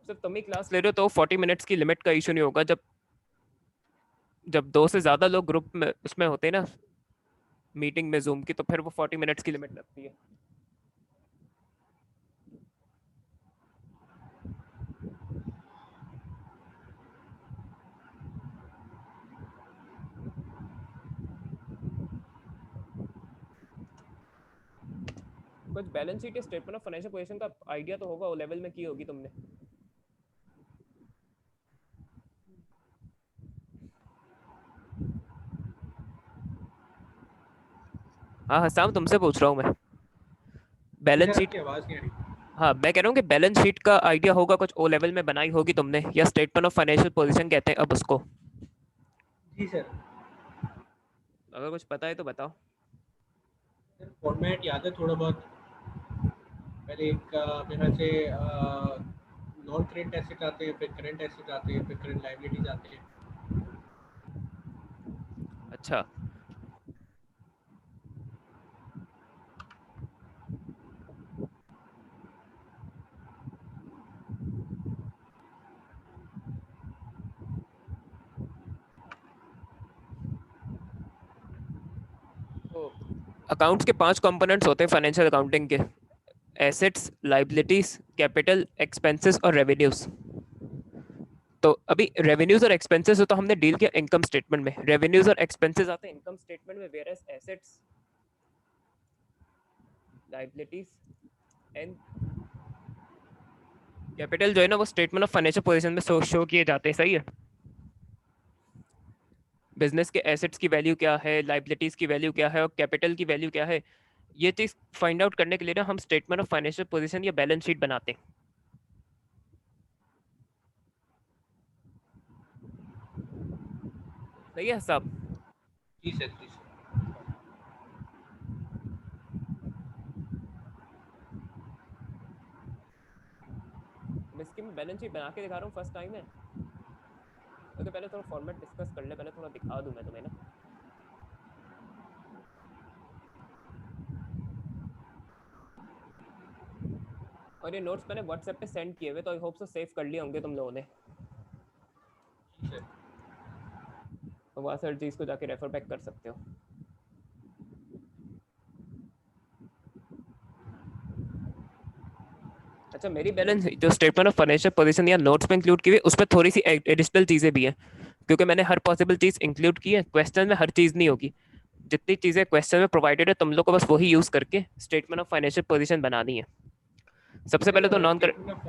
अब सिर्फ तुम ही क्लास ले रहे हो तो 40 मिनट्स की लिमिट का इशू नहीं होगा। जब जब 2 से ज्यादा लोग ग्रुप में उसमें होते हैं ना मीटिंग में जूम की, तो फिर वो 40 मिनट्स की लिमिट लगती है। कुछ बैलेंस शीट या स्टेटमेंट ऑफ फाइनेंशियल पोजीशन का आइडिया तो होगा, वो लेवल में की होगी तुमने। हाँ हसाम, तुमसे पूछ रहा हूँ मैं। जी बैलेंस सर, शीट। आपकी आवाज़ नहीं आ रही। हाँ मैं कह रहा हूँ कि बैलेंस शीट का आइडिया होगा कुछ, ओ लेवल में बनाई होगी तुमने, या स्टेटमेंट ऑफ फाइनेंशियल पोजीशन कहते हैं अब उसको। जी सर। अगर कुछ पता है तो बताओ। सर फॉर्मेट याद है थोड़ा बहुत। पहले एक मेरे ख्याल से नॉन करेंट एसेट आते हैं, फिर करंट एसेट आते हैं, फिर करंट लाइबिलिटीज आते हैं। अच्छा। तो अकाउंट्स के 5 कंपोनेंट्स होते हैं फाइनेंशियल अकाउंटिंग के: एसेट्स, लाइबिलिटीज, कैपिटल, एक्सपेंसेस और रेवेन्यूज। तो अभी रेवेन्यूज और एक्सपेंसेस तो हमने डील किया इनकम स्टेटमेंट में, रेवेन्यूज और एक्सपेंसेस आते हैं इनकम स्टेटमेंट में, whereas assets, liabilities and capital जो है ना वो स्टेटमेंट ऑफ फाइनेंशियल पोजीशन में शो किए जाते हैं। सही है। बिजनेस के एसेट्स की वैल्यू क्या है, लाइबिलिटीज की वैल्यू क्या है और कैपिटल की वैल्यू क्या है, ये चीज फाइंड आउट करने के लिए ना हम स्टेटमेंट ऑफ फाइनेंशियल पोजीशन या बैलेंस शीट बनाते हैं। सही है साहब। जी सर, जी सर। इसकी मैं बैलेंस शीट बना के दिखा रहा हूँ फर्स्ट टाइम है। तो पहले थोड़ा फॉर्मेट डिस्कस कर ले, पहले थोड़ा दिखा दूं मैं तुम्हें ना। और ये नोट्स मैंने व्हाट्सएप पे सेंड किए हुए, तो आई होप सो सेव कर लिए होंगे तुम लोगों ने। जी सर। तो वहाँ से हर चीज़ को जाके रेफर बैक कर सकते हो। अच्छा, मेरी बैलेंस जो स्टेटमेंट ऑफ फाइनेंशियल पोजीशन या नोट्स में इंक्लूड की हुई उस पर थोड़ी सी एडिशनल चीज़ें भी हैं, क्योंकि मैंने हर पॉसिबल चीज़ इंक्लूड की है। क्वेश्चन में हर चीज़ नहीं होगी। जितनी चीज़ें क्वेश्चन में प्रोवाइडेड है तुम लोग को बस वही यूज़ करके स्टेटमेंट ऑफ फाइनेंशियल पोजीशन बनानी है। सबसे पहले तो सर नॉन कर। स्टेटमेंट ऑफ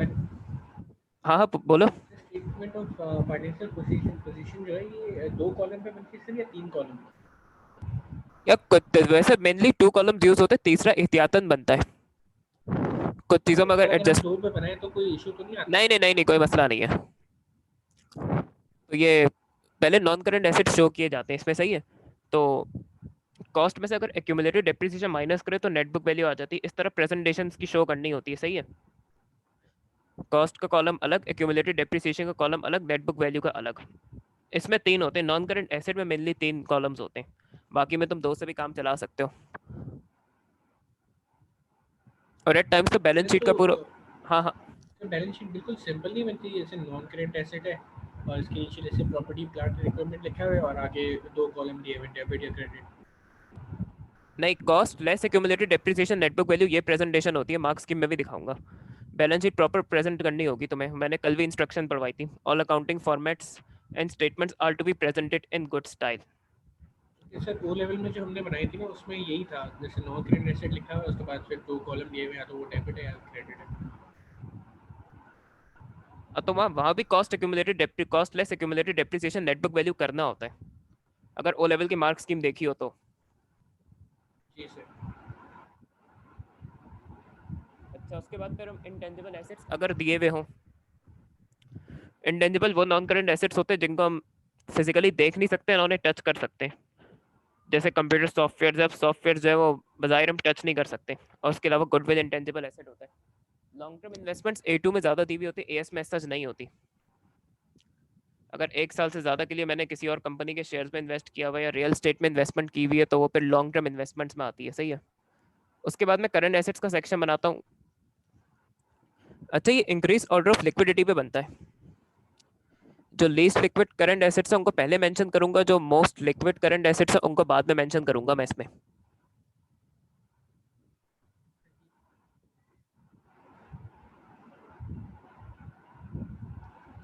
हाँ हाँ बोलो। Statement of financial position position जो है ये 2 कॉलम पे बनती है सर या 3 कॉलम पे? या वैसे मेनली 2 कॉलम्स यूज होते हैं, तीसरा एहतियातन बनता है कुछ चीज़ों में सर अगर अगर हम एडजस्ट। 2 पे बनाए तो कोई इशू तो नहीं आता? नहीं नहीं नहीं नहीं, कोई मसला नहीं है। तो ये पहले नॉन करंट एसेट शो किए जाते हैं इसमें। सही है। तो कॉस्ट में से अगर एक्यूमुलेटेड डेप्रिसिएशन माइनस करे तो नेट बुक वैल्यू आ जाती है। इस तरह प्रेजेंटेशन की शो करनी होती है। सही है। कॉस्ट का कॉलम अलग, एक्यूमुलेटेड डेप्रिसिएशन का कॉलम अलग, नेट बुक वैल्यू का अलग। इसमें 3 होते हैं, नॉन करंट एसेट में मेनली 3 कॉलम्स होते हैं, बाकी में तुम 2 से भी काम चला सकते हो। और एट टाइम्स तो बैलेंस सर शीट तो का पूरा। हाँ हाँ। सर बैलेंस शीट बिल्कुल सिंपल नहीं बनती, जैसे नॉन करेंट एसेट है और इसके नीचे जैसे प्रॉपर्टी प्लांट एंड इक्विपमेंट लिखा हुआ है और आगे 2 कॉलम दिए हुए डेबिट या क्रेडिट। नहीं, cost less accumulated depreciation net book value, ये प्रेजेंटेशन होती है, मार्क्स की मैं भी दिखाऊंगा। बैलेंस शीट प्रॉपर प्रेजेंट करनी होगी तुम्हें, मैंने कल भी इंस्ट्रक्शन पढ़वाई थी। All accounting formats and statements are to be presented in good style. Sir O level में जो हमने बनाई थी ना उसमें यही था, जैसे नॉन करेंट एसेट लिखा हुआ है उसके बाद फिर 2 कॉलम दिए हुए हैं, या तो वो डेबिट है या क्रेडिट है। तो वहाँ भी cost less accumulated depreciation net book value करना होता है, अगर ओ लेवल की मार्क स्कीम देखी हो तो। जी सर। अच्छा, उसके बाद फिर हम इंटेंजिबल एसेट्स अगर दिए हुए हों। इंटेंजिबल वो नॉन करंट एसेट्स होते हैं जिनको हम फिजिकली देख नहीं सकते ना, उन्हें टच कर सकते हैं। जैसे कंप्यूटर सॉफ्टवेयर, जब सॉफ्टवेयर जो है वो बाजार हम टच नहीं कर सकते। और उसके अलावा गुडविल इंटेंजिबल एसेट होता है। लॉन्ग टर्म इन्वेस्टमेंट्स A2 में ज़्यादा दी हुई होती है, AS में सच नहीं होती। अगर 1 साल से ज़्यादा के लिए मैंने किसी और कंपनी के शेयर्स में इन्वेस्ट किया हुआ या रियल स्टेट में इन्वेस्टमेंट की हुई है तो वो फिर लॉन्ग टर्म इन्वेस्टमेंट्स में आती है। सही है। उसके बाद मैं करंट एसेट्स का सेक्शन बनाता हूँ। अच्छा, ये इंक्रीज ऑर्डर ऑफ लिक्विडिटी पे बनता है। जो लीस्ट लिक्विड करंट एसेट्स है उनको पहले मेंशन करूंगा, जो मोस्ट लिक्विड करंट एसेट्स है उनको बाद में मेंशन करूंगा मैं इसमें।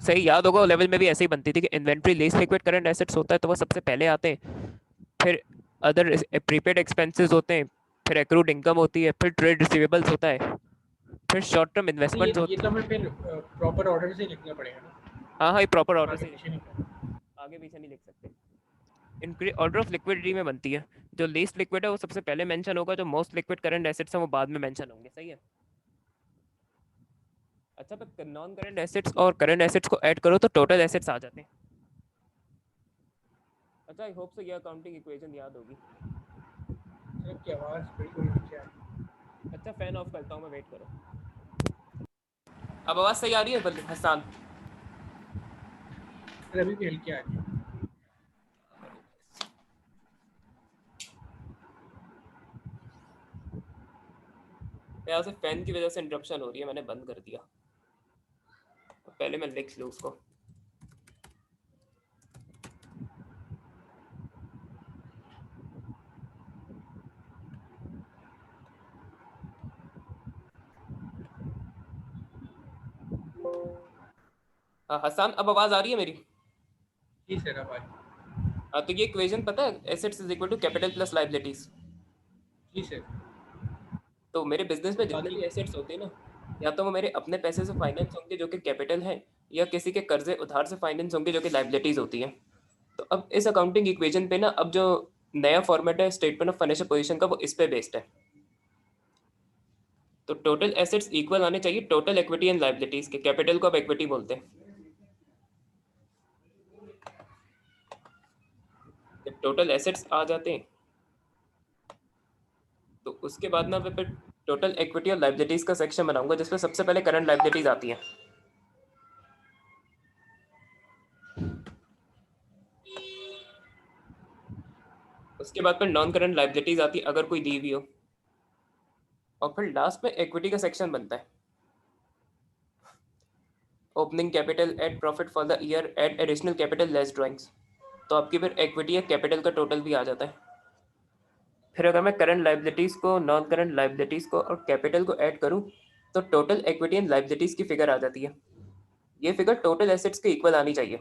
सही याद होगा, लेवल में भी ऐसे ही बनती थी कि inventory least liquid current assets होता है तो वो सबसे पहले आते हैं, फिर अदर प्रीपेड एक्सपेंसेस होते हैं, फिर एक्रूड इनकम होती है, फिर ट्रेड रिसीवेबल्स होता है, फिर शॉर्ट टर्म तो ये इन्वेस्टमेंट्स ये होते तो हैं। हमें फिर प्रॉपर ऑर्डर से लिखना पड़ेगा ना, हाँ हाँ, ये प्रॉपर ऑर्डर आगे से ही पीछे लिखना नहीं है, करना। आगे पीछे नहीं लिख सकते। इंक्रीज ऑर्डर ऑफ लिक्विडिटी में बनती है। जो लीस्ट लिक्विड है वो सबसे पहले मेंशन होगा, जो मोस्ट लिक्विड करंट एसेट्स हैं वो बाद में मेंशन होंगे। सही है। अच्छा, पर नॉन करंट एसेट्स और करंट एसेट्स को ऐड करो तो टोटल एसेट्स आ जाते हैं। अच्छा, आई होप सो ये अकाउंटिंग इक्वेशन याद होगी। सर आपकी आवाज़ बिल्कुल नीचे आ रही अच्छा, फैन ऑफ करता हूँ मैं, वेट करो। अब आवाज़ सही आ रही है हसान? है। सर अभी भी हल्की आ रही है। यहाँ से फैन की वजह से इंटरप्शन हो रही है, मैंने बंद कर दिया। पहले मैं लिख लूँ उसको। हाँ हसान, अब आवाज़ आ रही है मेरी? जी सर अब आ रही है। हाँ, तो ये इक्वेशन पता है, assets is equal to capital plus liabilities. जी सर। तो मेरे बिजनेस में और जितने बाकी भी एसेट्स होते हैं ना, या तो वो मेरे अपने पैसे से फाइनेंस होंगे जो कि कैपिटल है, या किसी के कर्जे उधार से फाइनेंस होंगे जो कि लाइबिलिटीज होती हैं। तो अब इस अकाउंटिंग इक्वेशन पे ना, अब जो नया फॉर्मेट है स्टेटमेंट ऑफ फाइनेंशियल पोजीशन का, वो इस पे बेस्ड है। तो टोटल एसेट्स इक्वल आने चाहिए टोटल इक्विटी एंड लाइबिलिटीज के। कैपिटल को अब इक्विटी बोलते हैं। जब टोटल एसेट्स आ जाते हैं तो उसके बाद ना मैं फिर टोटल इक्विटी और लाइबिलिटीज का सेक्शन बनाऊंगा, जिसमें सबसे पहले करंट लाइबिलिटीज आती है। उसके बाद फिर नॉन करंट लाइबिलिटीज आती है अगर कोई दी हुई हो, और फिर लास्ट में इक्विटी का सेक्शन बनता है। Opening capital at profit for the year at additional capital less drawings. तो आपकी फिर इक्विटी या कैपिटल का टोटल भी आ जाता है। फिर अगर मैं करंट लाइबिलिटीज को, नॉन करंट लाइबिलिटीज को और कैपिटल को ऐड करूं तो टोटल इक्विटी एंड लाइबिलिटीज की फिगर आ जाती है। ये फिगर टोटल एसेट्स के इक्वल आनी चाहिए।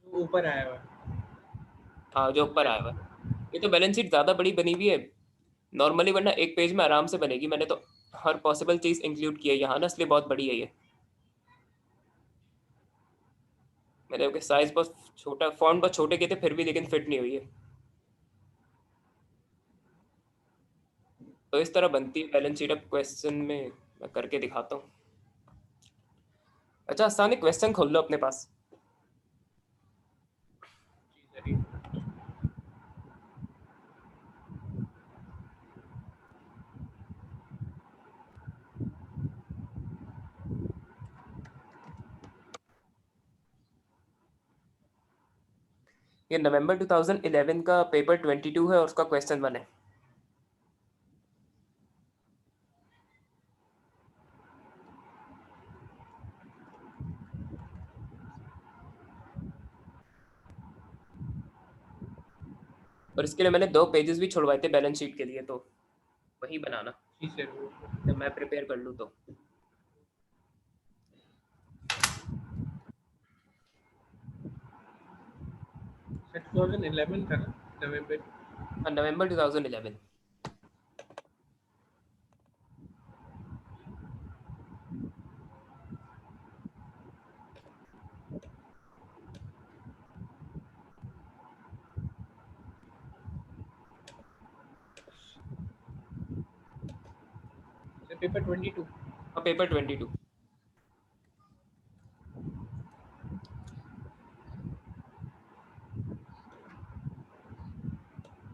जो ऊपर आया हुआ है हाँ, जो ऊपर आया हुआ है। ये तो बैलेंस शीट ज़्यादा बड़ी बनी हुई है नॉर्मली, वरना एक पेज में आराम से बनेगी। मैंने तो हर पॉसिबल चीज़ इंक्लूड की है यहाँ ना, इसलिए बहुत बड़ी है ये। मैंने साइज बहुत छोटा, फॉन्ट बहुत छोटे किए थे फिर भी, लेकिन फिट नहीं हुई है। तो इस तरह बनती है बैलेंस शीट। अब क्वेश्चन में मैं करके दिखाता हूँ। अच्छा आसान, एक क्वेश्चन खोल लो अपने पास। जी सर। ये नवंबर 2011 का पेपर 22 है और उसका क्वेश्चन 1 है। और इसके लिए मैंने 2 पेजेस भी छुड़वाए थे बैलेंस शीट के लिए, तो वही बनाना जी सर जब मैं प्रिपेयर कर लूँ तो। सर 2011 था ना नवंबर। हाँ, नवंबर 2011। Sir paper 22। हाँ, पेपर 22।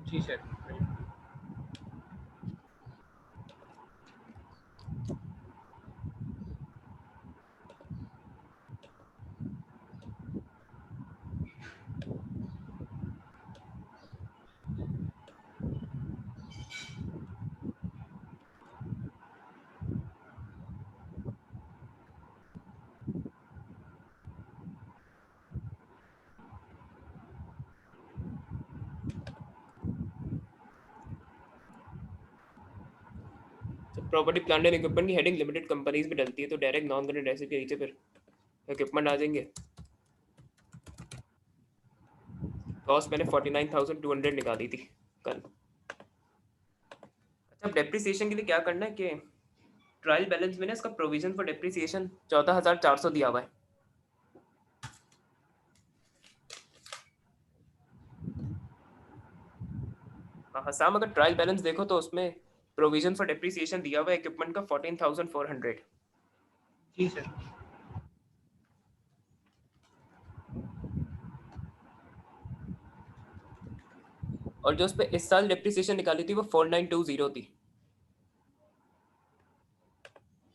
जी सर बिल्कुल। प्रॉपर्टी प्लांट एंड इक्विपमेंट की हेडिंग लिमिटेड कंपनीज में डलती है, तो डायरेक्ट नॉन करंट एसेट के नीचे फिर इक्विपमेंट आ जाएंगे। कॉस्ट मैंने 49,200 निकाली थी कल। अच्छा, डेप्रिसिएशन के लिए क्या करना है कि ट्रायल बैलेंस में ना इसका प्रोविजन फॉर डेप्रिसिएशन 14,400 दिया हुआ है। हाँ साम, अगर ट्रायल बैलेंस देखो तो उसमें प्रोविजन फॉर डेप्रिसिएशन दिया हुआ है इक्विपमेंट का 14,400। जी सर। और जो उस पर इस साल डेप्रिसिएशन निकाली थी वो 4920 थी।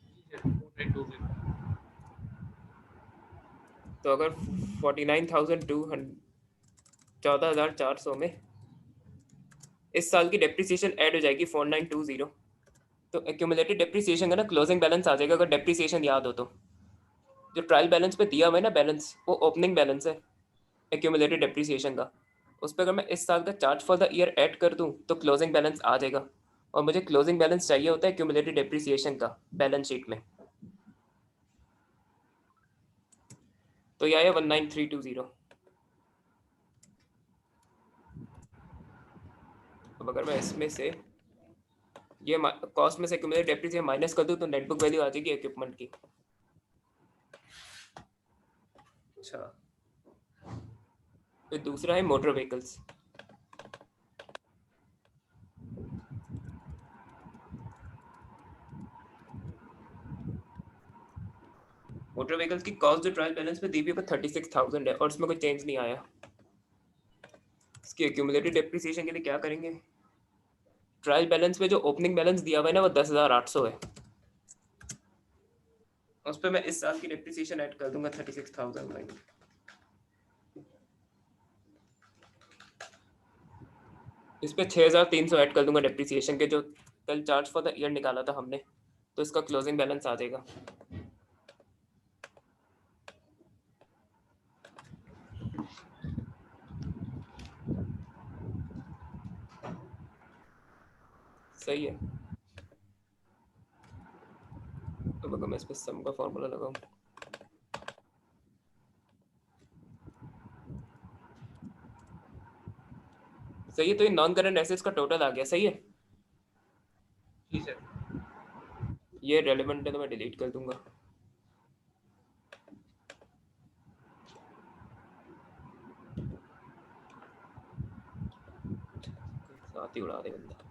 जी सर 4920। तो अगर 49,200 14,400 में इस साल की डेप्रिसिएशन ऐड हो जाएगी 4920, तो एक्यूमुलेटेड डेप्रिसिएशन का ना क्लोजिंग बैलेंस आ जाएगा अगर डेप्रिसिएशन याद हो तो। जो ट्रायल बैलेंस पे दिया हुआ है ना बैलेंस, वो ओपनिंग बैलेंस है एक्यूमुलेटेड डेप्रिसिएशन का। उस पर अगर मैं इस साल का charge for the year add कर दूं तो क्लोजिंग बैलेंस आ जाएगा। और मुझे क्लोजिंग बैलेंस चाहिए होता है एक्यूमुलेटेड डेप्रिसिएशन का बैलेंस शीट में। तो यह है 19,320। अब अगर मैं इसमें से ये कॉस्ट में से एक्यूमुलेटेड डेप्रिसिएशन माइनस कर दूं तो नेट बुक वैल्यू आ जाएगी इक्विपमेंट की। अच्छा, फिर दूसरा है मोटर व्हीकल्स। मोटर व्हीकल्स की कॉस्ट जो ट्रायल बैलेंस पे दी हुई है 36,000 है और इसमें कोई चेंज नहीं आया। इसकी एक्यूमुलेटेड डेप्रिसिएशन के लिए क्या करेंगे, ट्रायल बैलेंस में जो ओपनिंग बैलेंस दिया हुआ है ना वो 10,800 है। उस पर मैं इस साल की डेप्रिसिएशन ऐड कर दूंगा 36,000 में। इस पे 6,300 ऐड कर दूंगा डेप्रिसिएशन के, जो कल चार्ज फॉर द ईयर निकाला था हमने, तो इसका क्लोजिंग बैलेंस आ जाएगा। सही है। अब अगर मैं इस पे सम का फॉर्मूला लगाऊं, सही है, तो ये नॉन करंट एसेट्स का टोटल आ गया। सही है, जी सर। ये रेलेवेंट है तो मैं डिलीट कर दूंगा। साथ ही उड़ा दे बंदा।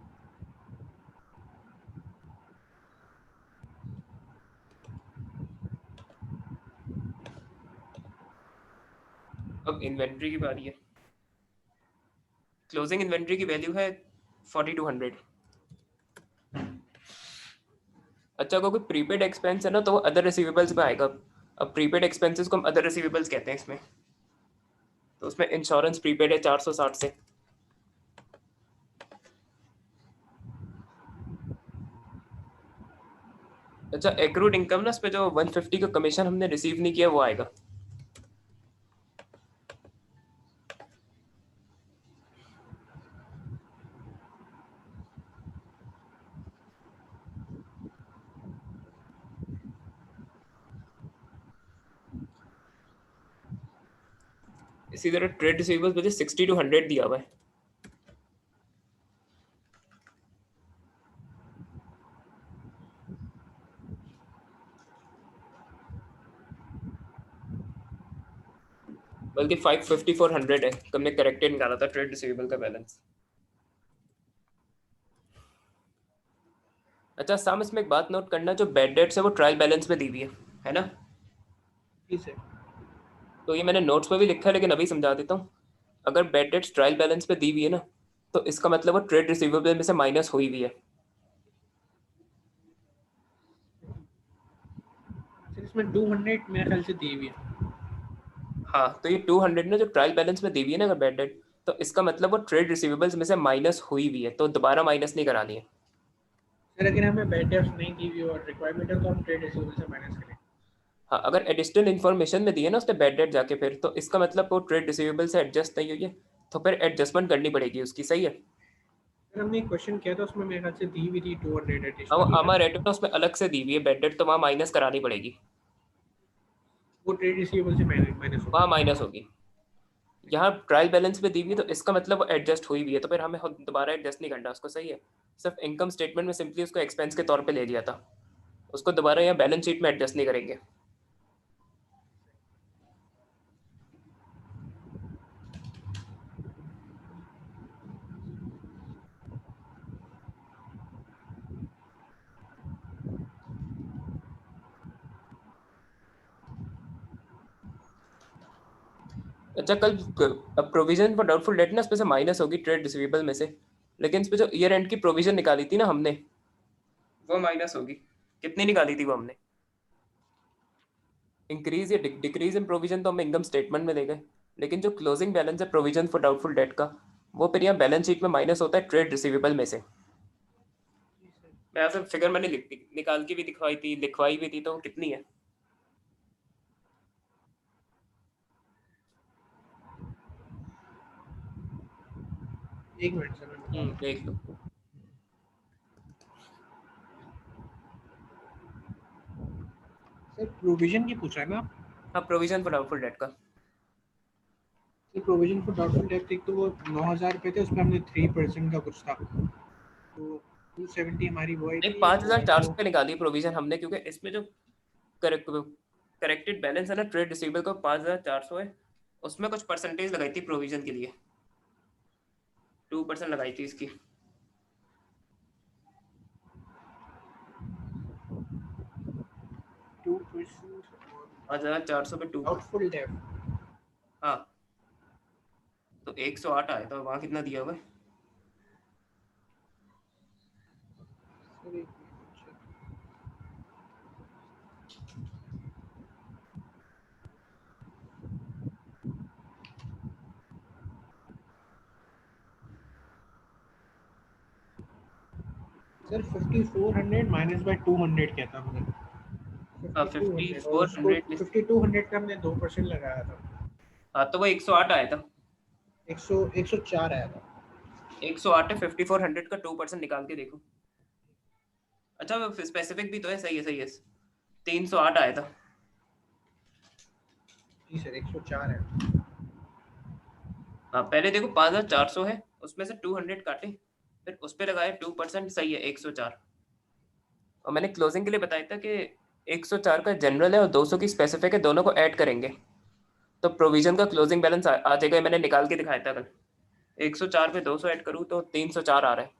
अब इन्वेंट्री की बारी है। क्लोजिंग इन्वेंट्री की वैल्यू है 4,200। अच्छा, अगर कोई प्रीपेड एक्सपेंस है ना तो वो अदर रिसीवेबल्स में आएगा। अब प्रीपेड एक्सपेंसेस को हम अदर रिसीवेबल्स कहते हैं इसमें। तो उसमें इंश्योरेंस प्रीपेड है 460 से। अच्छा, एक्रूड इनकम ना, इस पे जो 150 का कमीशन हमने रिसीव नहीं किया वो आएगा। इसी तरह ट्रेड रिसीवेबल्स मुझे 60 to 100 दिया हुआ है। बल्कि 550 400 है, हमने करेक्टेड निकाला था ट्रेड रिसीवेबल का बैलेंस। अच्छा साम, इसमें एक बात नोट करना, जो बैड डेट्स है वो ट्रायल बैलेंस में दी हुई है ना। जी सर। तो ये मैंने नोट्स में भी लिखा है लेकिन अभी समझा देता हूँ। अगर बैड डेट्स ट्रायल बैलेंस पे दी हुई है ना, तो इसका मतलब वो ट्रेड रिसीवेबल में से माइनस हुई हुई है। सर इसमें 200 मेरे ख्याल से दी हुई है। हाँ, तो ये 200 ना जो ट्रायल बैलेंस में दी हुई है ना अगर बैड डेट, तो इसका मतलब वो ट्रेड रिसीवेबल्स में से माइनस हुई हुई है, तो दोबारा माइनस नहीं करानी है। सर अगर हमें बैड डेट्स नहीं दी हुई और रिक्वायरमेंट है तो हम ट्रेड रिसीवेबल से माइनस करें। हाँ, अगर एडिशनल इन्फॉर्मेशन में दी है ना उसने बैड डेट जाके फिर, तो इसका मतलब वो ट्रेड रिसीवेबल से एडजस्ट नहीं हुई है, तो फिर एडजस्टमेंट करनी पड़ेगी उसकी। सही है। हमने एक क्वेश्चन किया था उसमें मेरे ख्याल से दी हुई थी 200 अब एडिशनल हमारे रेट में उसमें अलग से दी हुई है, बेड डेट तो वहाँ माइनस करानी पड़ेगी, वो ट्रेड रिसीवेबल से माइनस होगी। वहाँ माइनस होगी। यहाँ ट्रायल बैलेंस पे दी हुई है, तो इसका मतलब एडजस्ट हुई हुई है, तो फिर हमें दोबारा एडजस्ट नहीं करना उसको, सही है। सिर्फ इनकम स्टेटमेंट में सिंपली उसको एक्सपेंस के तौर पे ले लिया था, उसको दोबारा यहाँ बैलेंस शीट में एडजस्ट नहीं करेंगे। अच्छा, कल प्रोविजन फॉर डाउटफुल डेट ना इस पे से माइनस होगी ट्रेड रिसीवेबल में से, लेकिन इस पे जो ईयर एंड की प्रोविजन निकाली थी ना हमने, वो माइनस होगी। कितनी निकाली थी वो हमने? इंक्रीज या डिक्रीज इन प्रोविजन तो हम इनकम स्टेटमेंट में ले गए, लेकिन जो क्लोजिंग बैलेंस है प्रोविजन फॉर डाउटफुल डेट का, वो फिर यहाँ बैलेंस शीट में माइनस होता है ट्रेड रिसीवेबल में से। मैं यहाँ से फिगर मैंने निकाल के भी दिखवाई थी, लिखवाई भी थी, तो कितनी है? एक मिनट सर मैं बता रहा देख लो। हूँ। सर प्रोविजन की पूछा है ना? हाँ, प्रोविजन फॉर डाउटफुल डेट का। Sir provision for doubtful debt एक तो वो 9,000 रुपये थे, उसमें हमने 3% का कुछ था, तो 270 हमारी वो आई नहीं, थी, पाँच और हजार चार जो सौ पे निकाली प्रोविजन हमने, क्योंकि इसमें जो करेक्टेड बैलेंस है ना ट्रेड रिसीवेबल का 5,400 है, उसमें कुछ परसेंटेज लगाई थी प्रोविजन के लिए, 2% लगाई थी इसकी। 2% 5,400 पे 2%। Doubtful debt. हाँ, तो 108 आया था, वहाँ कितना दिया हुआ है? सर एक मिनट। सर 5400 माइनस बाय 200 क्या था हमने? हाँ, 5200, और उसको 5400। 5200 का हमने 2% लगाया था। हाँ, तो वो 108 आया था। 104 आया था। 108 है, 5400 का 2% निकाल के देखो। अच्छा, स्पेसिफिक भी तो है, सही है सही है। 308 आया था। जी सर 104 है। हाँ, पहले देखो 5,400 है, उसमें से 200 काटे, फिर उस पर लगाए 2%, सही है 104। और मैंने क्लोजिंग के लिए बताया था कि 104 का जनरल है और 200 की स्पेसिफिक है, दोनों को ऐड करेंगे तो प्रोविजन का क्लोजिंग बैलेंस आ जाएगा। मैंने निकाल के दिखाया था कल। 104 पे 200 ऐड करूँ तो 304 आ रहा है।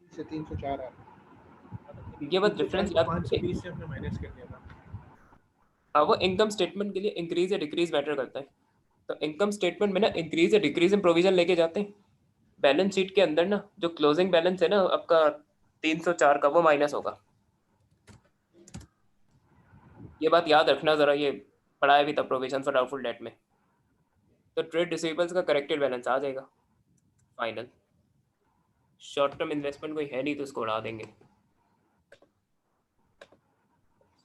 जी से 304 है। ये बात 304 डिफरेंस को याद रखिए। 520 से हमने माइनस कर दिया था। हाँ, वो इनकम स्टेटमेंट के लिए इंक्रीज या डिक्रीज मैटर करता है। तो इनकम स्टेटमेंट में ना इंक्रीज या डिक्रीज इन प्रोविजन लेके जाते हैं, बैलेंस शीट के अंदर ना जो क्लोजिंग बैलेंस है ना आपका 304 का, वो माइनस होगा। ये बात याद रखना जरा, ये पढ़ाया भी था प्रोविजन फॉर डाउटफुल डेट में। तो ट्रेड रिसीवेबल्स का करेक्टेड बैलेंस आ जाएगा फाइनल। शॉर्ट टर्म इन्वेस्टमेंट कोई है नहीं तो उसको उड़ा देंगे।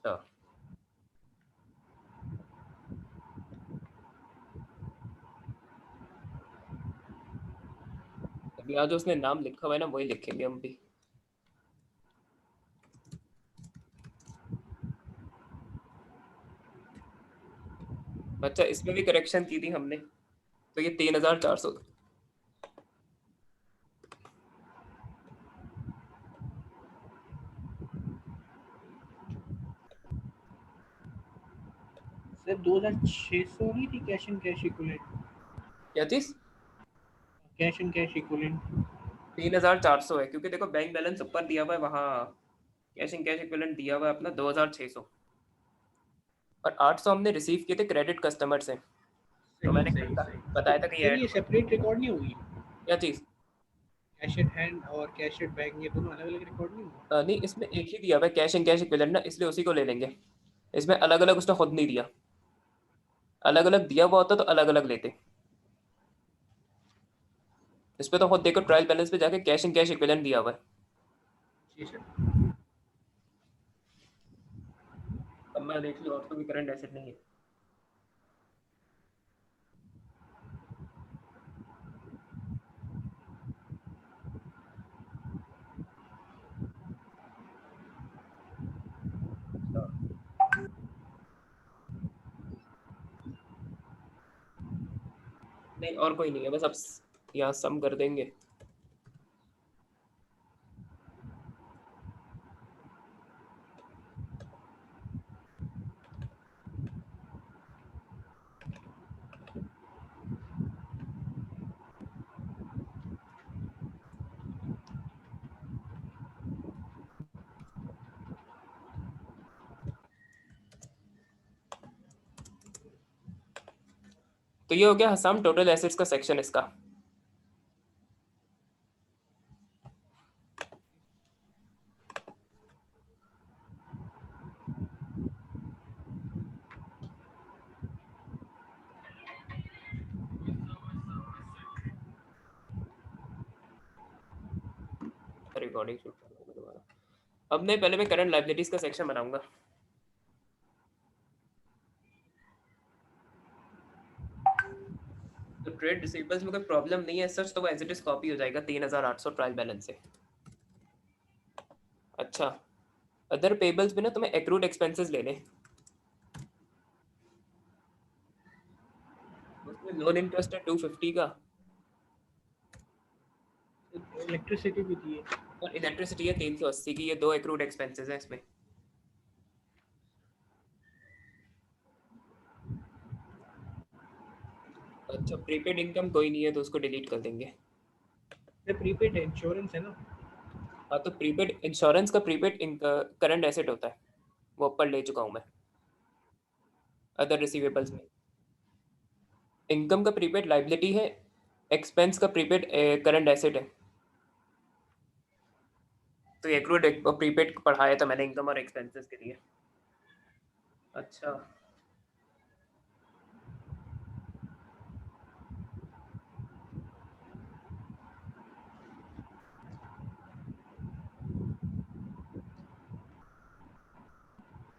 तो अभी आज जो उसने नाम लिखा हुआ है ना वही लिखेंगे हम भी। अच्छा, इसमें भी करेक्शन की थी हमने, तो ये 3,400। सर 2600 नहीं थी कैश एंड कैश इक्विवेलेंट? क्या चीज? Cash and cash equivalent. 3,400 है, क्योंकि देखो बैंक बैलेंस ऊपर दिया हुआ है वहाँ, कैश इन कैश इक्विवेलेंट दिया हुआ है अपना 2,600, और 800 हमने रिसीव किए थे क्रेडिट कस्टमर से। तो सही मैंने कल सही सही बताया था कि ये सर, ऐड ये होगा। सेपरेट रिकॉर्ड नहीं होगी? क्या चीज? कैश एट हैंड और कैश एट बैंक ये दोनों अलग अलग रिकॉर्ड नहीं होंगे? नहीं, इसमें एक ही दिया हुआ है कैश इन कैश इक्विवेलेंट ना, इसलिए उसी को ले लेंगे। इसमें अलग अलग उसने खुद नहीं दिया, अलग अलग दिया हुआ होता तो अलग अलग लेते। इस पे तो खुद देखो ट्रायल बैलेंस पे जाके कैश इन कैश इक्विवेलेंट दिया हुआ है। जी सर। अब मैं देख ली, और तो भी करंट एसेट नहीं है। नहीं और कोई नहीं है, बस अब यहाँ सम कर देंगे। तो ये हो गया सम टोटल एसेट्स का सेक्शन इसका। रिकॉर्डिंग शुरू करूंगा दोबारा। अब नहीं, पहले मैं करंट लायबिलिटीज का सेक्शन बनाऊंगा। तो ट्रेड रिसीवेबल्स में कोई प्रॉब्लम नहीं है सच, तो वो एज इट इज कॉपी हो जाएगा 3800 ट्रायल बैलेंस से। अच्छा, अदर पेबल्स में ना तुम्हें एक्रूड एक्सपेंसेस लेने, उसमें लोन इंटरेस्ट है 250 का, इलेक्ट्रिसिटी भी दी है और इलेक्ट्रिसिटी है 380 की। ये दो एक्रूड एक्सपेंसेस हैं इसमें। अच्छा, प्रीपेड इनकम कोई नहीं है तो उसको डिलीट कर देंगे। प्रीपेड इंश्योरेंस है ना। हाँ, तो प्रीपेड इंश्योरेंस का प्रीपेड करंट एसेट होता है, वो ऊपर ले चुका हूँ मैं अदर रिसीवेबल्स में। इनकम का प्रीपेड लाइबिलिटी है, एक्सपेंस का प्रीपेड करंट एसेट है। तो एक्रूड प्रीपेड पढ़ाया था मैंने इनकम और एक्सपेंसेस के लिए। अच्छा,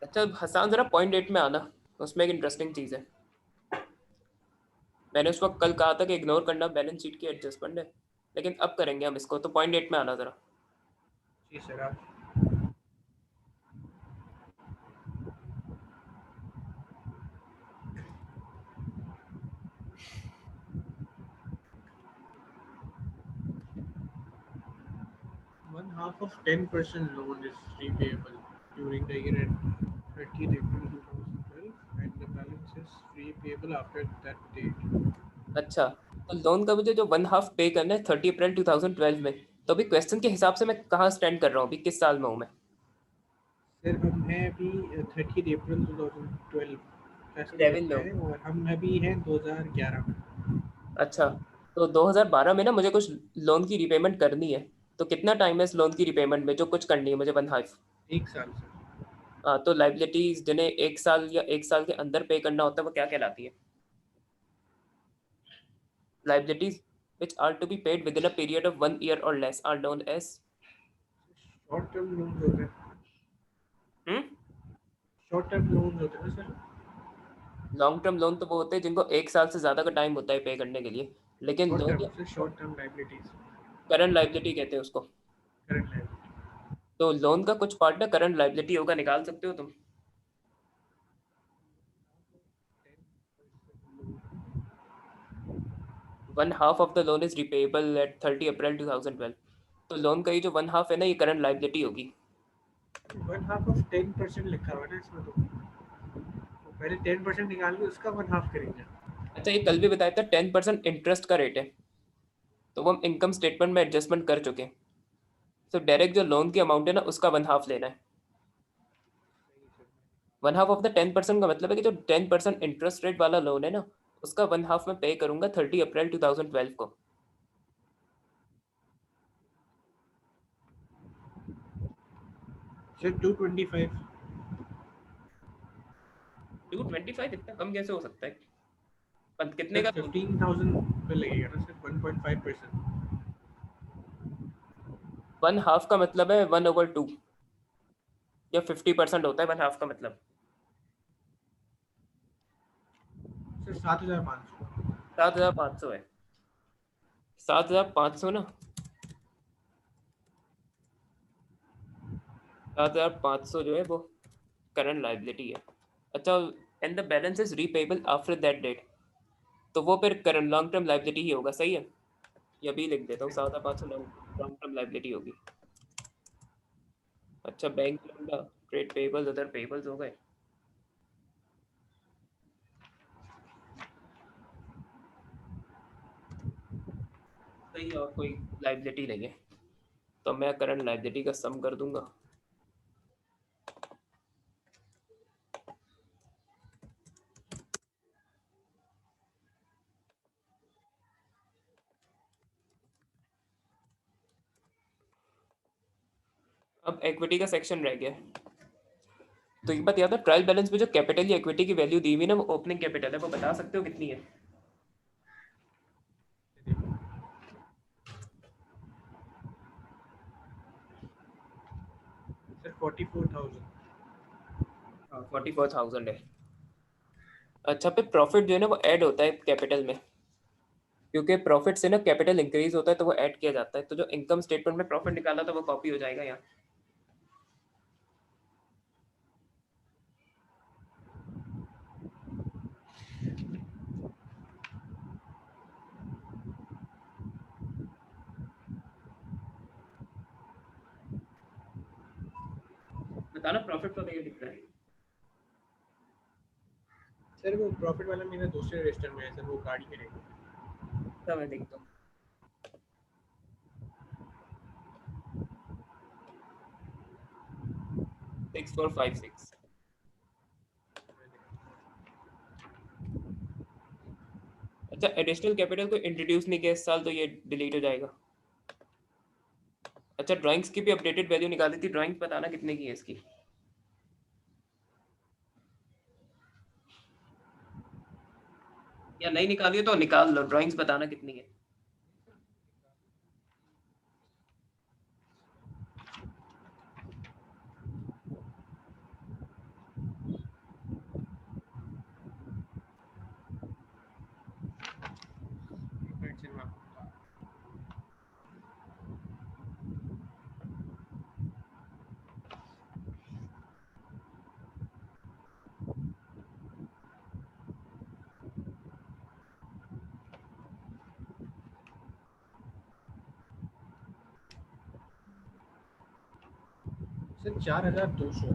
अच्छा हसान जरा पॉइंट 8 में आना, उसमें एक इंटरेस्टिंग चीज़ है। मैंने उस वक्त कल कहा था कि इग्नोर करना बैलेंस शीट की एडजस्टमेंट है, लेकिन अब करेंगे हम इसको। तो पॉइंट 8 में आना जरा। जी सर आप। One half of 10% loan is repayable during the year end 30th April 2012 and the balance is repayable after that date. अच्छा, तो लोन का मुझे जो 1/2 पे करना है 30 अप्रैल 2012 में, तो अभी क्वेश्चन के हिसाब से मैं कहाँ स्टैंड कर रहा हूँ, अभी किस साल में हूँ मैं? सर हम हैं अभी 30th April 2012 का 11 स्टेट में है हूँ। और हम अभी हैं 2011 में। अच्छा, तो 2012 में ना मुझे कुछ लोन की रिपेमेंट करनी है। तो कितना टाइम है इस लोन की रिपेमेंट में जो कुछ करनी है मुझे 1/2? एक साल सर। हाँ, तो लाइबिलिटीज जिन्हें 1 साल या 1 साल के अंदर पे करना होता है वो क्या कहलाती है? Liabilities which are to be paid within a period of 1 year or less are known as short term loan होते हैं। hmm? शॉर्ट टर्म लोन होते हैं ना सर। लॉन्ग टर्म लोन तो वो होते हैं जिनको 1 साल से ज्यादा का टाइम होता है पे करने के लिए, लेकिन शॉर्ट लोन टर्म से short term liabilities. Current liability कहते हैं उसको। Current liability. तो लोन का कुछ पार्ट ना करंट लाइबिलिटी होगा, निकाल सकते हो तुम। 1/2 of the loan is repayable at 30 April 2012। तो लोन का ये जो 1/2 है ना, ये करंट लाइबिलिटी होगी। 1/2 ऑफ 10% लिखा हुआ है ना इसमें तो पहले 10% निकाल के उसका 1/2 करेंगे। अच्छा, ये कल भी बताया था 10% इंटरेस्ट का रेट है, तो वो हम इनकम स्टेटमेंट में एडजस्टमेंट कर चुके हैं। तो डायरेक्ट जो लोन की अमाउंट है ना उसका 1/2 लेना है। 1/2 ऑफ द 10% का मतलब है कि जो 10% इंटरेस्ट रेट वाला लोन है ना, उसका 1/2 में पे करूंगा 30 अप्रैल 2012 को। सर 225। 225 इतना कम कैसे हो सकता है? कितने सर का लोन? 15,000 पे लगेगा ना सर 1.5%। 1/2 का मतलब है 1/2 या 50% होता है 1/2 का मतलब। सर 7,500। 7,500 है। 7,500 ना, 7,500 जो है वो करंट लाइबिलिटी है। अच्छा, and the balance is repayable after that date. तो वो फिर करंट लॉन्ग टर्म लाइबिलिटी ही होगा, सही है। ये भी लिख देता हूँ, 500 लॉन्ग टर्म लाइबिलिटी होगी। अच्छा, बैंक लोन का ट्रेड पेबल्स, अदर पेबल्स हो गए। सही है, और कोई लाइबिलिटी नहीं है, तो मैं करंट लाइबिलिटी का सम कर दूंगा। अब इक्विटी का सेक्शन रह गया। तो एक बात याद है, ट्रायल बैलेंस में जो कैपिटल या इक्विटी की वैल्यू दी हुई ना, वो ओपनिंग कैपिटल है, वो बता सकते हो कितनी है? सर 44,000। हाँ, 44,000 है। अच्छा, फिर प्रॉफिट जो है ना वो ऐड होता है कैपिटल में, क्योंकि प्रॉफिट से ना कैपिटल इंक्रीज होता है तो वो ऐड किया जाता है। तो जो इनकम स्टेटमेंट में प्रॉफिट निकाला था वो कॉपी हो जाएगा यहाँ। बताना प्रॉफिट का ये दिख रहा है। सर वो प्रॉफिट वाला मेरा दूसरे रजिस्टर में है सर, वो गाड़ी में रहेगा। अच्छा, मैं देखता हूँ। 6456। अच्छा, एडिशनल कैपिटल को इंट्रोड्यूस नहीं किया इस साल तो ये डिलीट हो जाएगा। अच्छा, ड्राइंग्स की भी अपडेटेड वैल्यू निकाली थी, ड्राइंग्स बताना कितने की है इसकी। या नहीं निकाली हो तो निकाल लो, ड्राइंग्स बताना कितनी है। सर 4,200।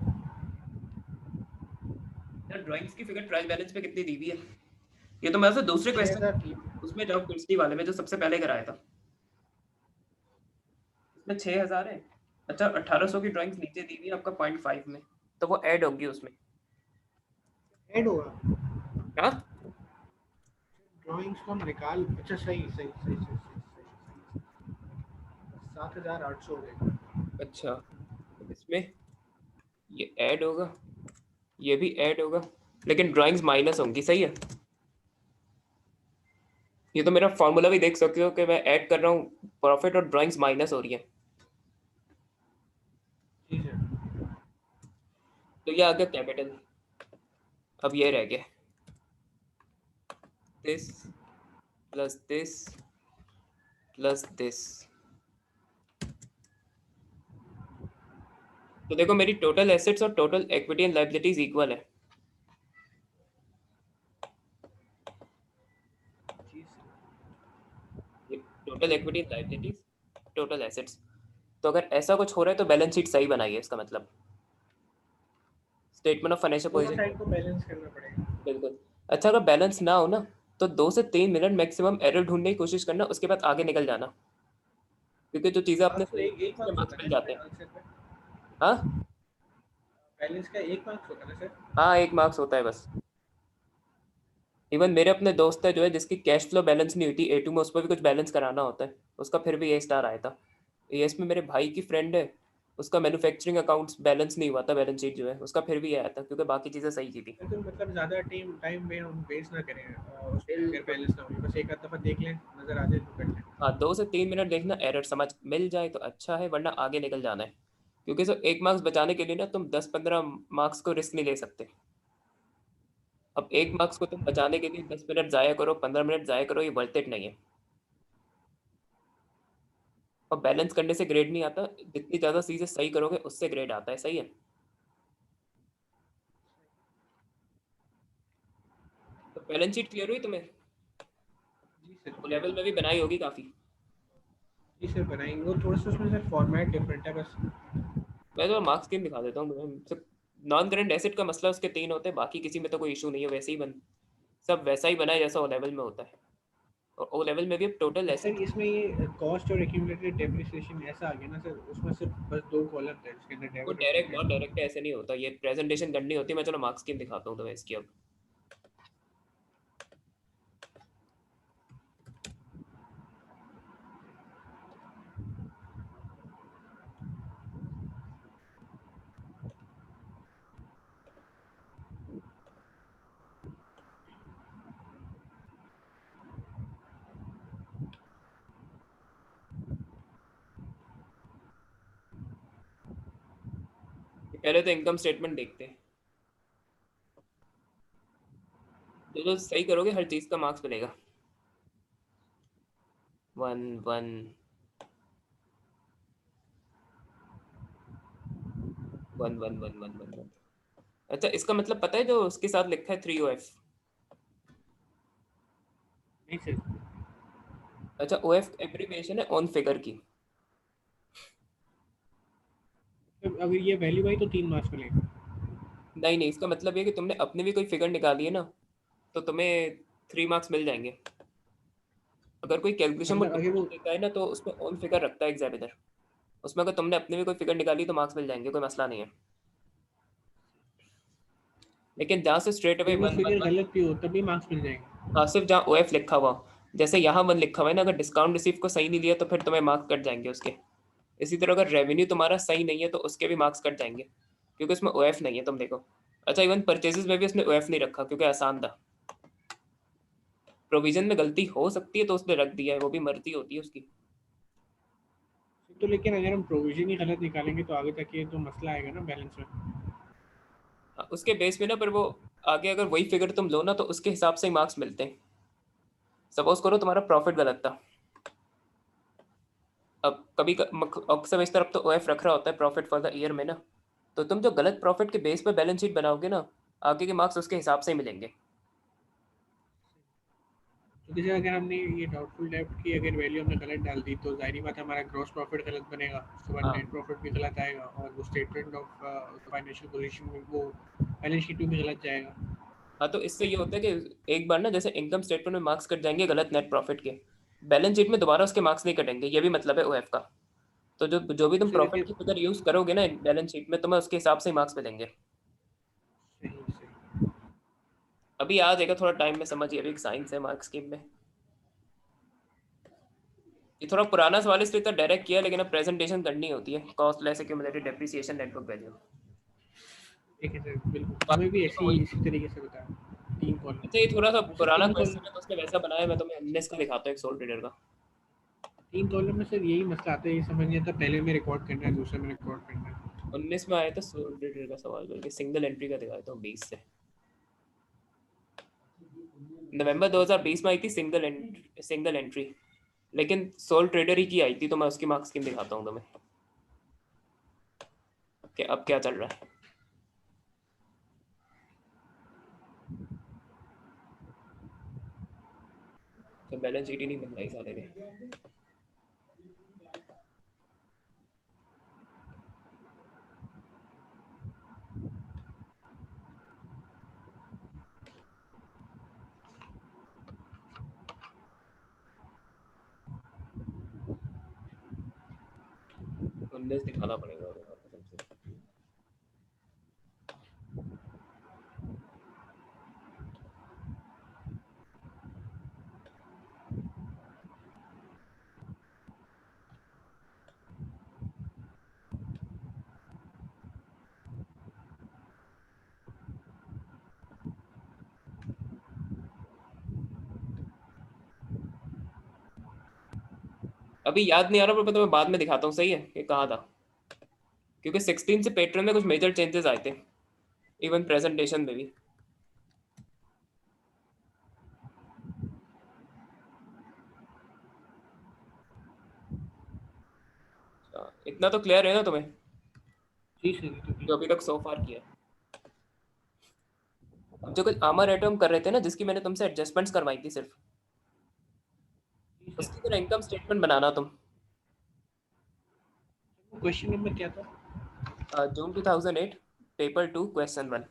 यार ड्राइंग्स की फिगर ट्रायल बैलेंस पे कितनी दी हुई है? ये तो मैं आपसे दूसरे छः क्वेश्चन हज़ार तीन उसमें जाओ, पिछली वाले में जो सबसे पहले कराया था इसमें 6,000 है। अच्छा, 1800 की ड्राइंग्स नीचे दी हुई है आपका 0.5 में, तो वो ऐड होगी उसमें। ऐड होगा। हाँ। ड्राइंग्स को हम निकाल, अच्छा सही सही सही सही सही सही, 7,800 हो गए। अच्छा, इसमें ये ऐड होगा, ये भी ऐड होगा, लेकिन ड्राइंग्स माइनस होंगी, सही है। ये तो मेरा फॉर्मूला भी देख सकते हो कि मैं ऐड कर रहा हूँ प्रॉफिट और ड्राइंग्स माइनस हो रही है। जी सर। तो ये आ गया कैपिटल। अब ये रह गया this plus this plus this. तो देखो, मेरी टोटल एसेट्स और total equity and liabilities equal है। जी sir. Total equity and liabilities, total assets. तो अगर ऐसा कुछ हो रहा है तो बैलेंस शीट सही बनाइए, इसका मतलब स्टेटमेंट ऑफ फाइनेंशियल दोनों पोजीशन। साइड को बैलेंस करना पड़ेगा। बिल्कुल। अच्छा, अगर बैलेंस ना हो ना तो 2 से 3 मिनट मैक्सिमम एरर ढूंढने की कोशिश करना, उसके बाद आगे निकल जाना, क्योंकि जो चीज़ें आपने सर सही एक की एक उसमें मार्क्स मार्क्स होता है मिल ना जाते इसमें हैं। आंसर पे? हाँ। बैलेंस का एक मार्क्स होता है ना सर? हाँ, 1 मार्क्स होता है बस। इवन मेरे अपने दोस्त है जो है जिसकी कैश फ्लो बैलेंस नहीं हुई थी A2 में, उस पर भी कुछ बैलेंस कराना होता है, उसका फिर भी A स्टार आया था। एएस में मेरे भाई की फ्रेंड है, उसका मैन्युफैक्चरिंग अकाउंट्स बैलेंस नहीं हुआ था, बैलेंस शीट जो है उसका फिर भी आया था, क्योंकि बाकी चीज़ें सही की थी। सर तो मतलब ज़्यादा टाइम टाइम में हम वेस्ट ना करें उसमें, अगर बिल्कुल। बैलेंस ना हो, बस एक आध दफ़ा देख लें, नज़र आ जाए तो कर लें। हाँ, 2 से 3 मिनट देखना, एरर समझ मिल जाए तो अच्छा है, वरना आगे निकल जाना है। क्योंकि सर 1 मार्क्स बचाने के लिए ना तुम 10-15 मार्क्स को रिस्क नहीं ले सकते। अब 1 मार्क्स को तुम बचाने के लिए 10 मिनट जाया करो, 15 मिनट जाया करो, ये वर्थ इट नहीं है। और बैलेंस करने से ग्रेड नहीं आता, जितनी ज़्यादा चीज़ें सही करोगे उससे ग्रेड आता है, सही है। तो बैलेंस शीट क्लियर हुई तुम्हें? लेवल में भी बनाई होगी काफी। जी सर बनाएंगे, वो थोड़ा सा उसमें सर फॉर्मेट डिफरेंट है बस। मैं तो मार्क्स स्कीम दिखा देता हूँ। नॉन करंट एसेट का मसला उसके 3 होते हैं, बाकी किसी में तो कोई इशू नहीं है, वैसे ही बन सब वैसा ही बना है जैसा ओ लेवल में होता है। और ओ लेवल में भी अब टोटल सर एसेट इसमें ये कॉस्ट और एक्यूमुलेटेड डेप्रिसिएशन ऐसा आ गया ना सर, उसमें सिर्फ बस दो कॉलम थे जिसके अंदर वो डेबिट और डायरेक्ट बहुत क्रेडिट। डायरेक्ट ऐसे नहीं होता, ये प्रेजेंटेशन करनी होती है। मैं चलो मार्क्स स्कीम दिखाता हूँ तुम्हें इसकी अब। पहले तो इनकम स्टेटमेंट देखते हैं। जो जो सही करोगे हर चीज का मार्क्स मिलेगा। 1 1 1 1 1 1 1। अच्छा, इसका मतलब पता है जो उसके साथ लिखा है 3 OF? नहीं सर। अच्छा, OF एब्रीविएशन है ऑन फिगर की। तो अगर ये वैल्यू आई तो 3 मार्क्स मिलेगा। नहीं नहीं, इसका मतलब ये कि तुमने अपने भी कोई फिगर निकाली है ना, तो तुम्हें 3 मार्क्स मिल जाएंगे। अगर कोई कैलकुलेशन वो मतलब अगर वो, टोटल देता है ना, तो उसमें ऑन फिगर रखता है एग्जामिनर। उसमें अगर तुमने अपने भी कोई फिगर निकाली तो मार्क्स मिल जाएंगे, कोई मसला नहीं है। लेकिन जहाँ से स्ट्रेट अवे अगर वो वन वन फिगर वन गलत भी हो तभी मार्क्स मिल जाएंगे। हाँ, सिर्फ जहाँ OF लिखा हुआ, जैसे यहाँ 1 लिखा हुआ है ना, अगर डिस्काउंट रिसीव को सही नहीं लिया तो फिर तुम्हें मार्क्स कट जाएंगे उसके। इसी तरह अगर रेवेन्यू तुम्हारा सही नहीं है तो उसके भी मार्क्स कट जाएंगे, क्योंकि उसमें OF नहीं है, तुम देखो। अच्छा, इवन परचेजेस में भी उसने OF नहीं रखा क्योंकि आसान था। प्रोविजन में गलती हो सकती है तो उसने रख दिया है, वो भी मर्जी होती है उसकी। तो लेकिन अगर हम प्रोविजन ही गलत निकालेंगे तो आगे तक ये तो मसला आएगा ना बैलेंस में। हाँ, उसके बेस पे ना, पर वो आगे अगर वही फिगर तुम लो ना तो उसके हिसाब से ही मार्क्स मिलते हैं। सपोज करो तुम्हारा प्रॉफिट गलत था। अब कभी अक्सर इस तरफ तो OF रख रहा होता है प्रॉफिट फॉर द ईयर में ना, तो तुम जो गलत प्रॉफिट के बेस पे बैलेंस शीट बनाओगे ना, आगे के मार्क्स उसके हिसाब से ही मिलेंगे। तो जैसे अगर हमने ये डाउटफुल डेब्ट की अगर वैल्यू हमने गलत डाल दी तो जाहिर बात है हमारा ग्रॉस प्रॉफिट गलत बनेगा, उसके बाद हाँ नेट प्रॉफिट भी गलत आएगा और वो स्टेटमेंट ऑफ फाइनेंशियल पोजीशन में वो बैलेंस शीट में भी गलत जाएगा। हाँ, तो इससे ये होता है कि एक बार ना, जैसे इनकम स्टेटमेंट में मार्क्स कट जाएंगे गलत नेट प्रॉफिट के, बैलेंस शीट में दोबारा उसके मार्क्स नहीं कटेंगे, ये भी मतलब है OF का। तो जो जो भी तो तुम फिर प्रॉफिट अगर की फिगर यूज करोगे ना बैलेंस शीट में, तुम्हें उसके हिसाब से ही मार्क्स मिलेंगे। सही सही। अभी आ जाएगा थोड़ा टाइम में समझ, ये भी एक साइंस है मार्क्स स्कीम में। ये थोड़ा पुराना सवाल है, इसलिए इतना डायरेक्ट किया, लेकिन अब प्रेजेंटेशन करनी होती है। Cost less accumulated depreciation net book value. ठीक है सर, बिल्कुल हमें बाकी भी ये तो ऐसी वही। इसी तरीके से बताया। 3 कॉलम। अच्छा, ये थोड़ा सा तो सर पुराना 3 कॉलम, क्वेश्चन है तो उसने वैसा बनाया, मैं तुम्हें 19 का दिखाता हूँ, एक सोल ट्रेडर का। 3 कॉलम में सर यही मसला आता है, ये समझ नहीं आता पहले में रिकॉर्ड करना है दूसरे में रिकॉर्ड करना है। 19 में आया था सोल ट्रेडर का सवाल करके, सिंगल एंट्री का दिखाता हूँ 20 से। नवंबर 2020 में आई थी सिंगल एंट्री, लेकिन सोल ट्रेडर ही की आई थी, तो मैं उसकी मार्क्स स्कीम दिखाता हूँ तुम्हें कि अब क्या चल रहा है। तो बैलेंस शीट ही नहीं बन रही साले ने। 19 दिखाना पड़ेगा और कसम से। अभी याद नहीं आ रहा, पर मैं तुम्हें बाद में दिखाता हूँ, सही है, ये कहा था। क्योंकि 16 से पेट्रन में कुछ मेजर चेंजेस आए थे, इवन प्रेजेंटेशन में भी। अच्छा, इतना तो क्लियर है ना तुम्हें, जी सर, ये तो जो क्लियर। अभी तक सो फार किया है। अब जो कुछ आमा रेटो हम कर रहे थे ना, जिसकी मैंने तुमसे एडजस्टमेंट्स करवाई थी सिर्फ, ठीक है। उसकी तरह इनकम स्टेटमेंट बनाना तुम। क्वेश्चन नंबर क्या था? जून 2008, पेपर 2, क्वेश्चन 1।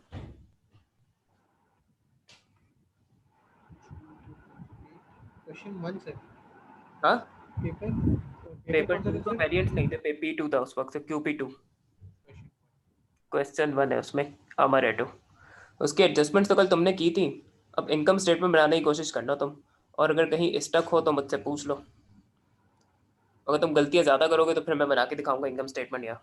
क्वेश्चन 1 से हाँ, पेपर पेपर पेपर कौन सा 2 था तो सर? वेरिएंट्स नहीं थे, P2 था उस वक्त, QP2। क्वेश्चन क्वेश्चन 1 है उसमें, अमरेटो। उसकी एडजस्टमेंट्स तो कल तुमने की थी। अब इनकम स्टेटमेंट बनाने की कोशिश करना तुम, और अगर कहीं स्टक हो तो मुझसे पूछ लो। अगर तुम गलतियां ज्यादा करोगे तो फिर मैं बना के दिखाऊंगा इनकम स्टेटमेंट यहाँ।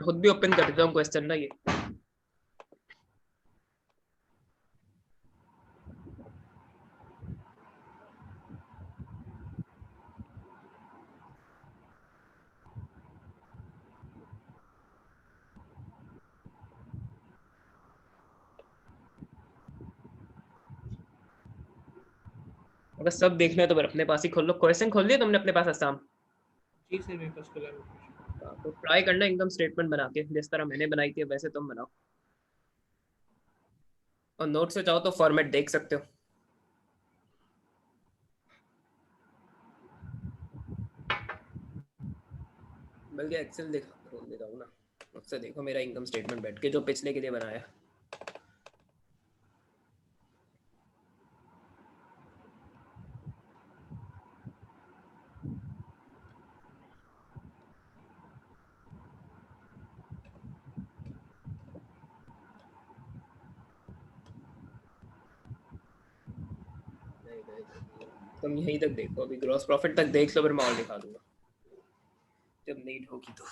खुद भी ओपन कर देता हूँ क्वेश्चन ना ये। अगर सब देखना है तो फिर अपने पास ही खोल लो। क्वेश्चन खोल लिया तुमने अपने पास आसाम? जी सर मेरे पास खुला है। तो ट्राई करना इनकम स्टेटमेंट बना के, जिस तरह मैंने बनाई थी वैसे तुम बनाओ। और नोट से चाहो तो फॉर्मेट देख सकते हो, बल्कि एक्सेल दिखा खोल देता हूँ ना। मुझसे देखो मेरा इनकम स्टेटमेंट बैठ के, जो पिछले के लिए बनाया। नहीं नहीं नहीं, तुम यहीं तक देखो, अभी ग्रॉस प्रॉफिट तक देख लो, फिर मैं और दिखा दूंगा जब नीड होगी तो।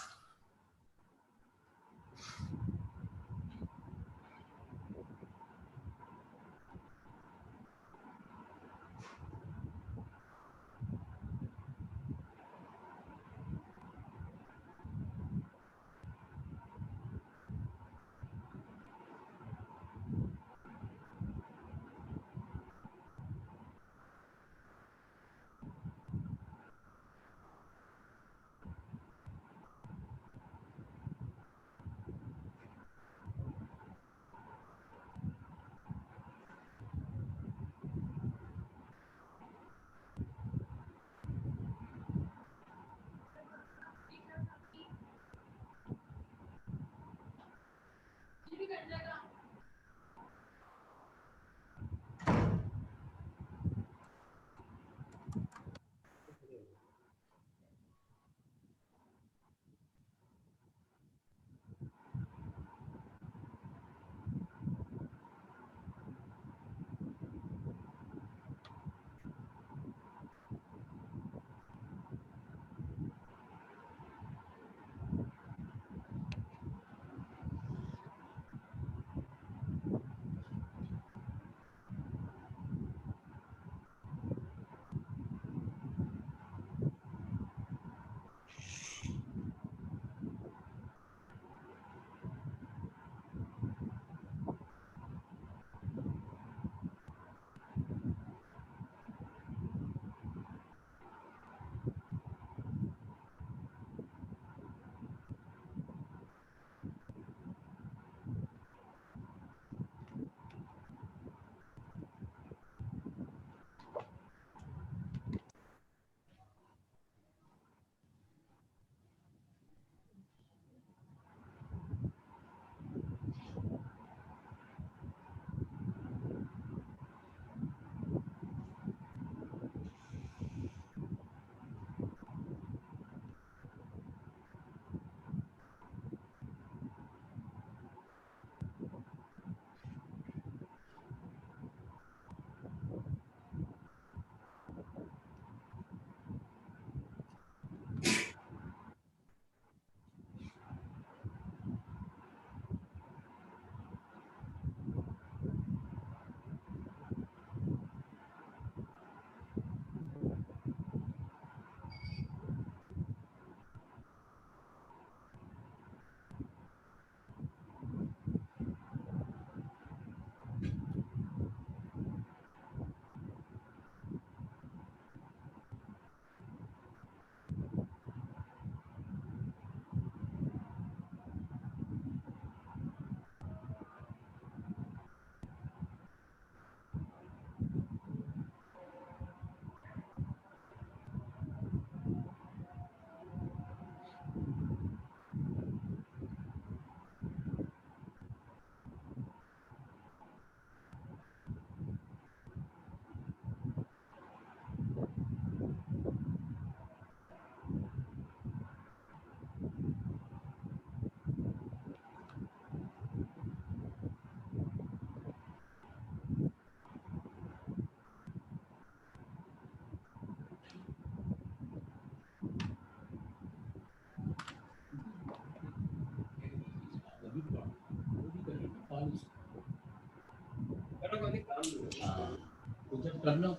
करना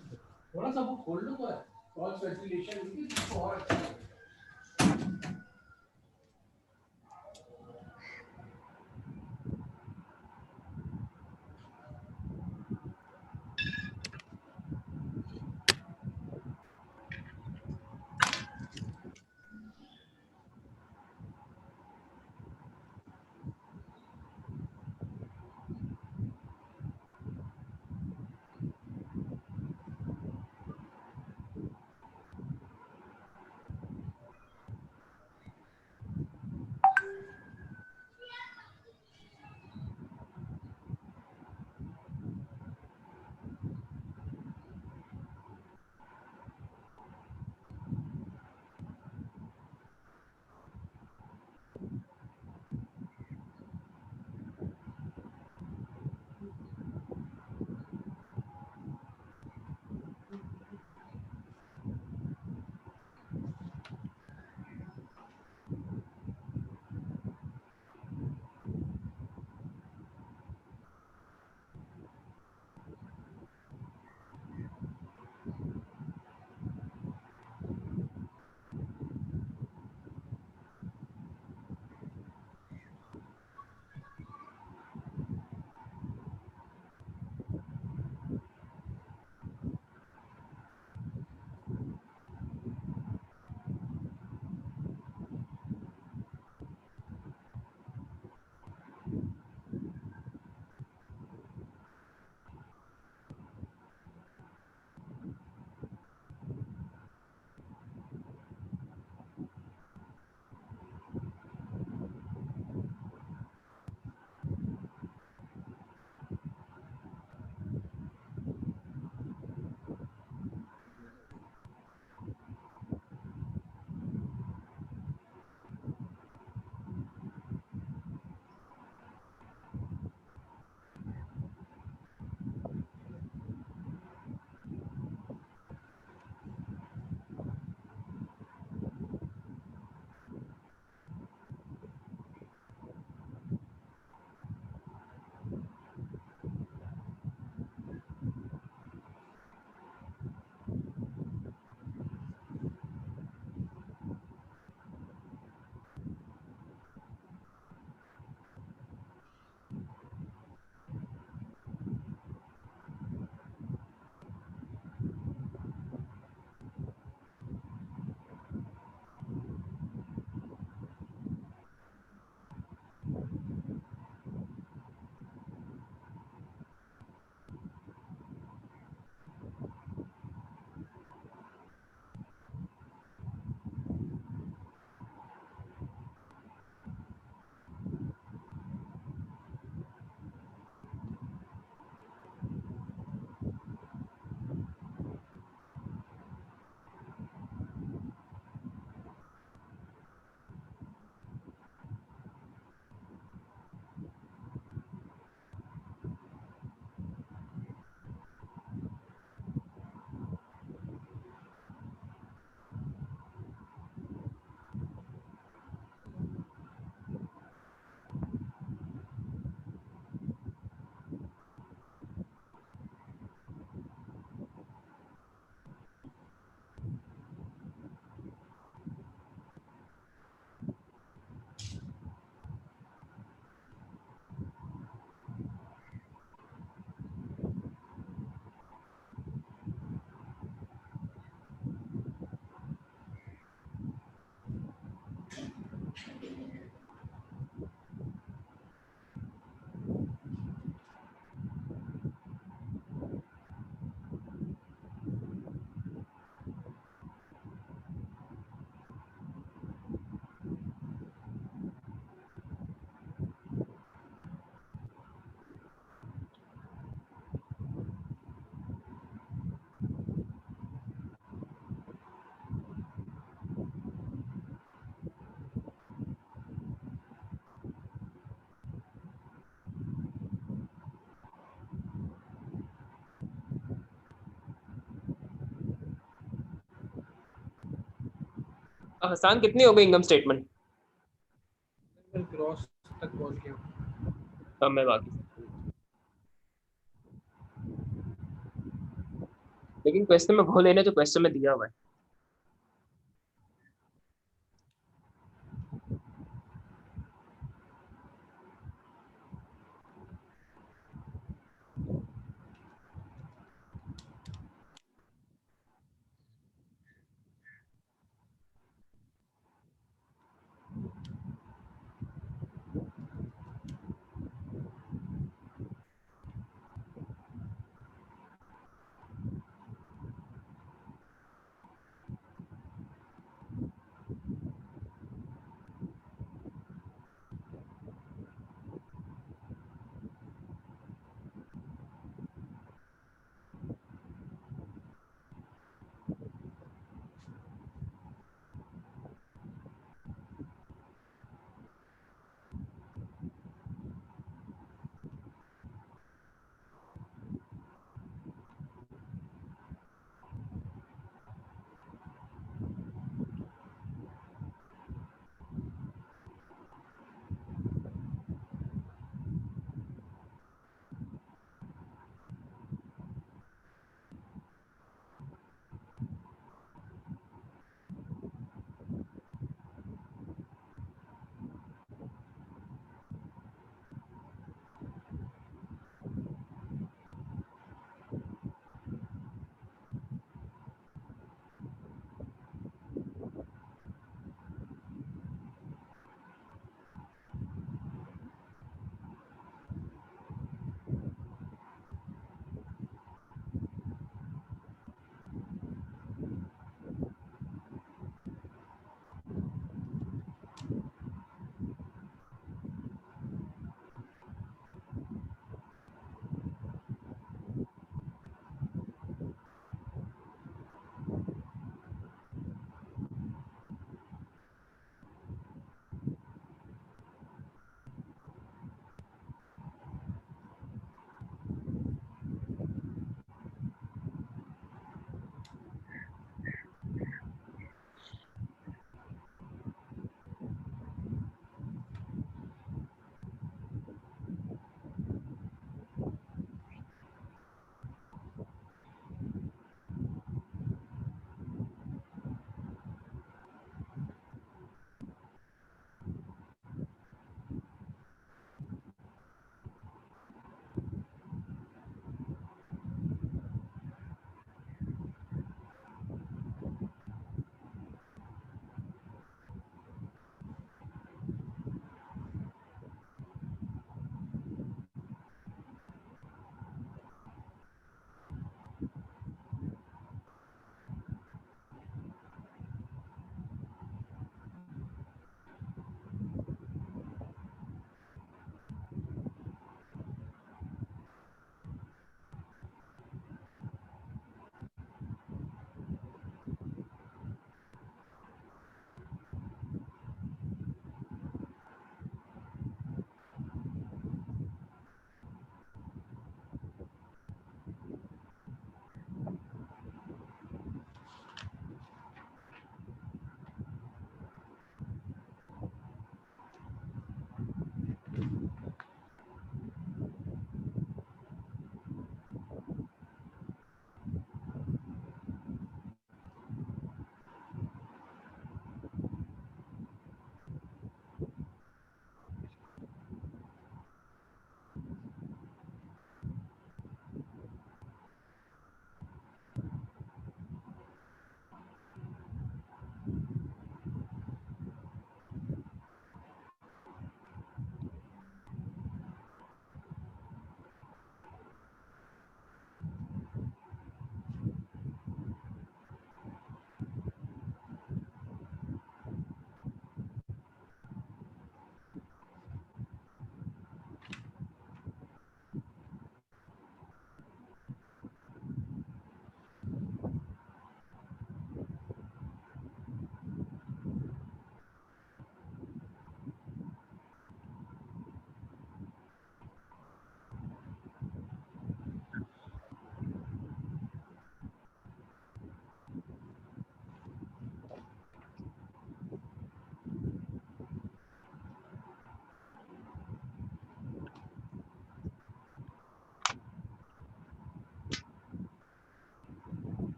थोड़ा सा वो खोल लो तो है क्रॉस वेंटिलेशन तो और अच्छा लगेगा। हसान कितनी हो गई इनकम स्टेटमेंट? क्रॉस तक पहुंच गया। अब मैं बाकी लेकिन क्वेश्चन में वो लेना जो क्वेश्चन में दिया हुआ है।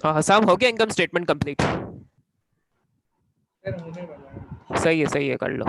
हाँ शाम हो गया इनकम स्टेटमेंट कंप्लीट। सर होने वाला है। सही है कर लो।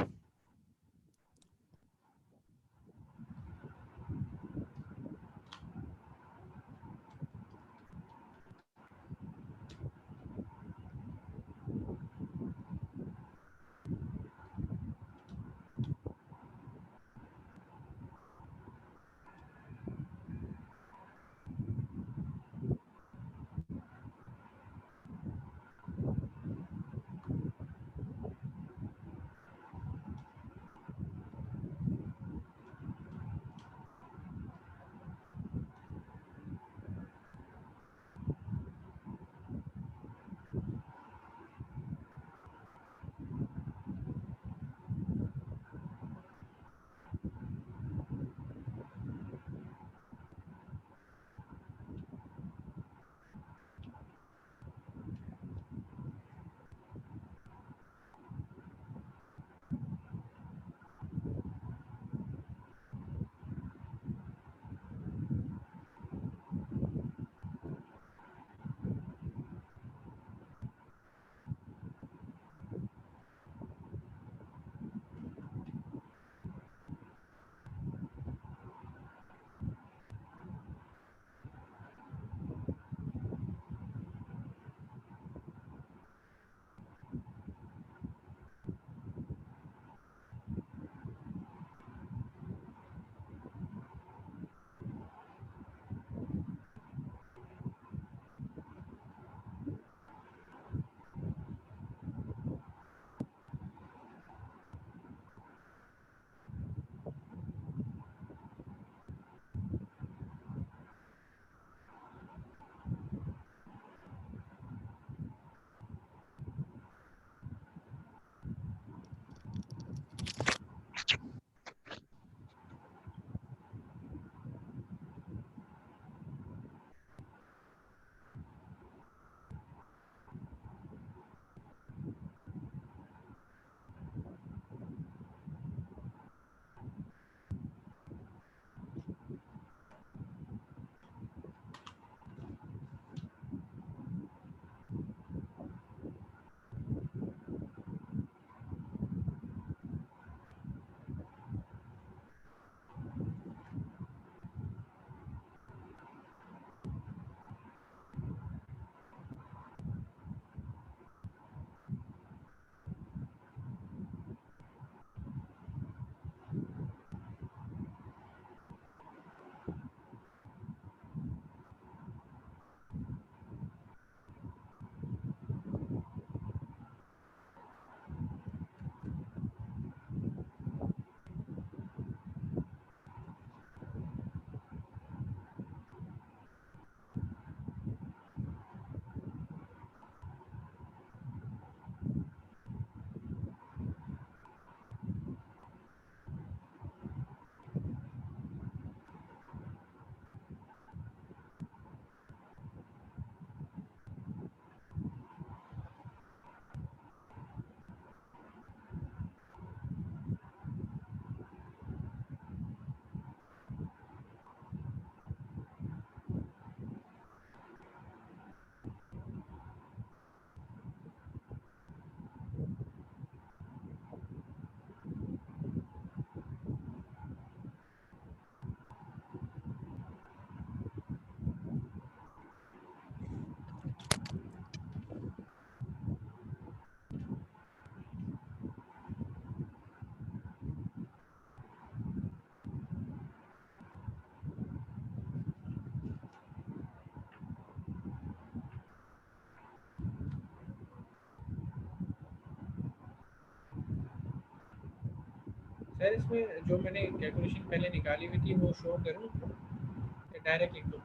सर इसमें जो मैंने कैलकुलेशन पहले निकाली हुई थी वो शो करूँ या डायरेक्ट लिख दूँ?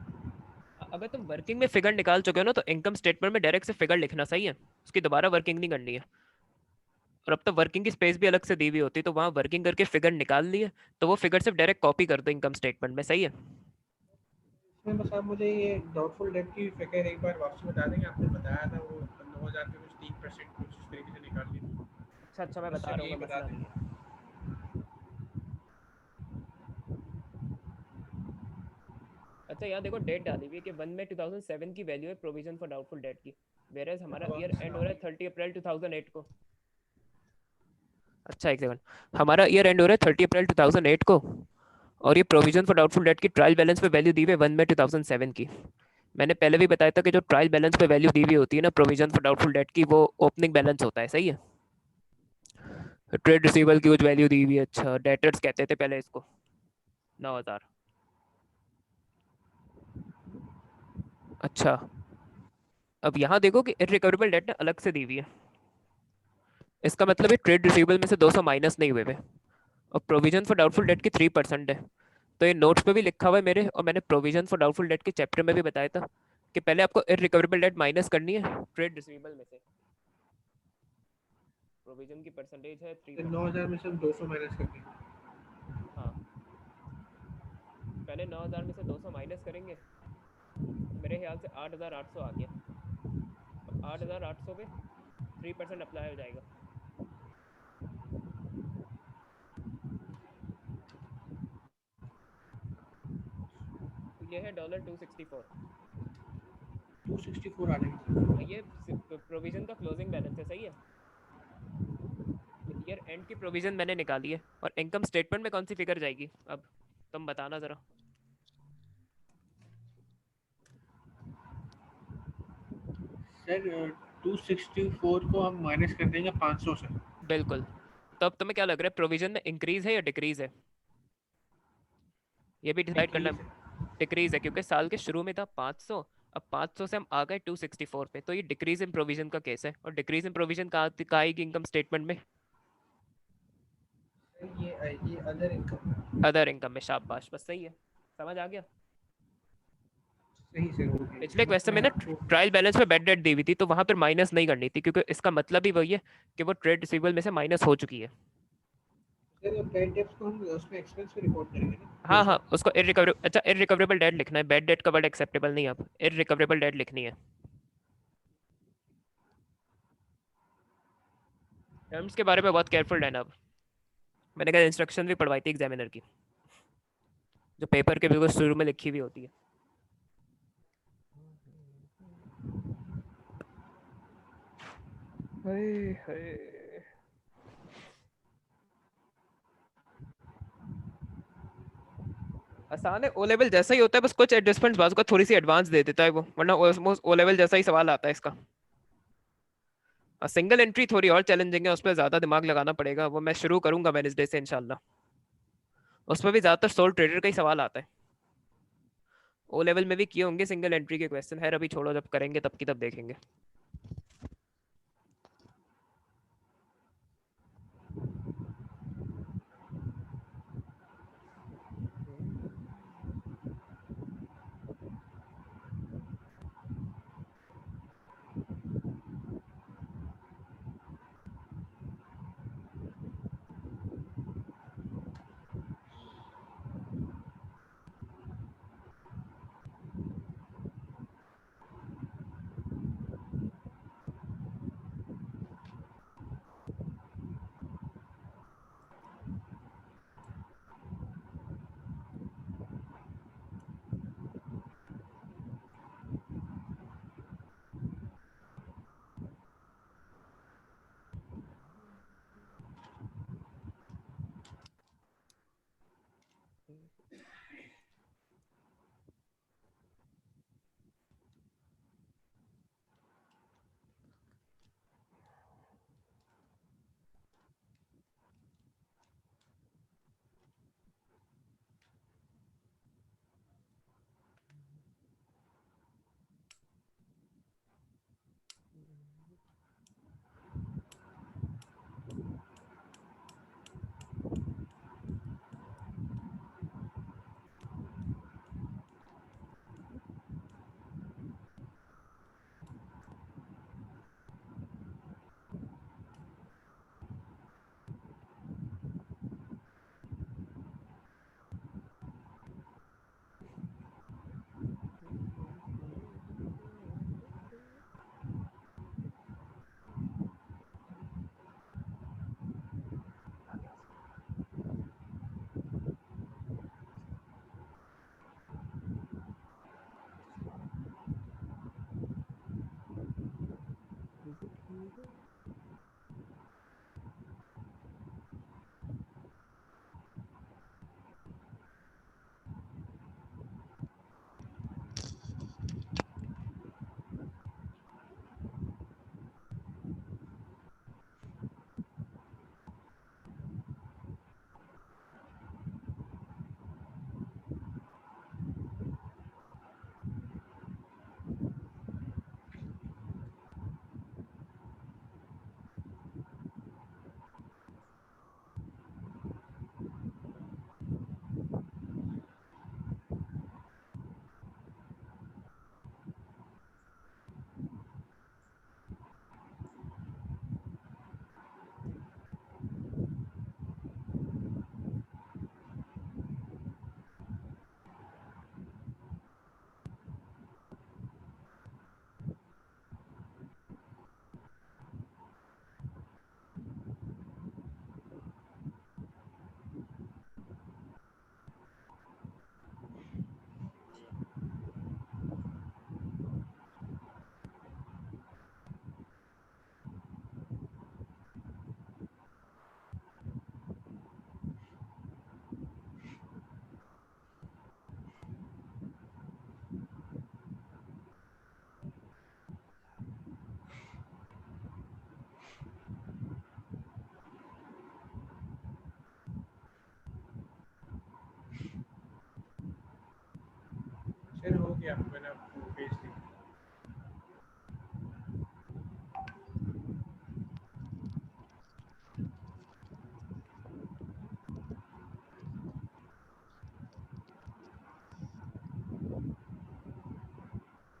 अगर तुम वर्किंग में फिगर निकाल चुके हो ना तो इनकम स्टेटमेंट में डायरेक्ट से फिगर लिखना सही है, उसकी दोबारा वर्किंग नहीं करनी है। और अब तो वर्किंग की स्पेस भी अलग से दी हुई होती है, तो वहाँ वर्किंग करके फिगर निकाल लिए तो वो फिगर सिर्फ डायरेक्ट कॉपी कर दो इनकम स्टेटमेंट में, सही है। इसमें बस आप मुझे ये डाउटफुल डेट की फिगर एक बार वापस बता देंगे? आपने बताया था वो 9,000 पे कुछ 3% कुछ इस तरीके से निकाल ली थी। अच्छा मैं बता क्वेश्चन रहा हूँ, यही कोई बता मसला दें। नहीं है। अच्छा यहाँ देखो डेट डाली हुई है कि 1 मई 2007 की वैल्यू है प्रोविजन फॉर डाउटफुल डेट की, वेयर हमारा अब आप ईयर एंड हो रहा है स्टार्टिंग 30 अप्रैल 2008 को। अच्छा एक सेकंड, हमारा ईयर एंड हो रहा है 30 अप्रैल 2008 को, और ये प्रोविजन फॉर डाउटफुल डेट की ट्रायल बैलेंस पे वैल्यू दी हुई है 1 मई 2007 की। मैंने पहले भी बताया था कि जो ट्रायल बैलेंस पे वैल्यू दी हुई होती है ना प्रोविजन फॉर डाउटफुल डेट की, वो ओपनिंग बैलेंस होता है, सही है। ट्रेड रिसीवेबल की कुछ वैल्यू दी हुई है, अच्छा डेटर्स कहते थे पहले इसको, 9,000। अच्छा अब यहाँ देखो कि इररिकवरेबल डेट ना अलग से दी हुई है, इसका मतलब है ट्रेड रिसीवेबल में से 200 माइनस नहीं हुए वे, और प्रोविजन फॉर डाउटफुल डेट की 3% है। तो ये नोट्स पे भी लिखा हुआ है मेरे, और मैंने प्रोविजन फॉर डाउटफुल डेट के चैप्टर में भी बताया था कि पहले आपको इररिकवरेबल डेट माइनस करनी है ट्रेड रिसीवेबल में से। प्रोविजन की परसेंटेज है 3%। 9,000 में से हम 200 माइनस कर देंगे। हाँ, पहले 9,000 में से 200 माइनस करेंगे, तो मेरे ख्याल से 8,800 आ गया। अब 8,800 पे 3% अप्लाई हो जाएगा, तो ये है $264। 264 आ जाएंगे। ये प्रोविजन का क्लोजिंग बैलेंस है, सही है। ईयर एंड की प्रोविजन मैंने निकाली है, और इनकम स्टेटमेंट में कौन सी फिगर जाएगी अब तुम बताना जरा। सर 264 को हम माइनस कर देंगे 500 से। बिल्कुल। तो अब तुम्हें क्या लग रहा है, प्रोविजन में इंक्रीज है या डिक्रीज है, ये भी डिसाइड करना। डिक्रीज है। डिक्रीज है क्योंकि साल के शुरू में था 500, अब 500 से हम आ गए 264 पे, तो ये डिक्रीज इन प्रोविजन का केस है। और डिक्रीज इन प्रोविजन कहाँ आएगी इनकम स्टेटमेंट में, सर ये अदर इनकम है। अदर इनकम में। शाबाश, बस सही है, समझ आ गया। सही से हो पिछले गया, बस क्वेश्चन में मैं ना आपको। ट्रायल बैलेंस में बैड डेट दी हुई थी, तो वहां पर माइनस नहीं करनी थी, क्योंकि इसका मतलब ही वही है कि वो ट्रेड रिसीवेबल में से माइनस हो चुकी है। सर बैड डेब्ट्स को हम उसमें एक्सपेंस में रिकॉर्ड करेंगे ना, हाँ हाँ, 200। उसको इररिकवरेबल, अच्छा इररिकवरेबल डेट लिखना है, बैड डेट का वर्ड एक्सेप्टेबल नहीं है, अब इररिकवरेबल डेट लिखनी है। टर्म्स के बारे में बहुत केयरफुल रहना अब, मैंने कहा इंस्ट्रक्शन भी पढ़वाई थी एग्जामिनर की, जो पेपर के बिल्कुल शुरू में लिखी हुई होती है। हाय हाय, आसान है। ओ लेवल जैसा ही होता है, बस कुछ एडजस्टमेंट्स बाजू का थोड़ी सी एडवांस दे देता है वो, वरना ऑलमोस्ट ओ लेवल जैसा ही सवाल आता है इसका। सिंगल एंट्री थोड़ी और चैलेंजिंग है, उस पर ज्यादा दिमाग लगाना पड़ेगा, वो मैं शुरू करूंगा वेडनेसडे से इंशाल्लाह। उसमें भी ज्यादातर सोल ट्रेडर का ही सवाल आता है। ओ लेवल में भी किए होंगे सिंगल एंट्री के क्वेश्चन, है अभी छोड़ो, जब करेंगे तब की तब देखेंगे।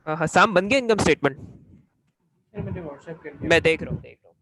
हाँ हाँ, शाम बन गया इनकम स्टेटमेंट। सर मैंने व्हाट्सएप कर मैं दिया। देख रहा हूँ, देख रहा हूँ।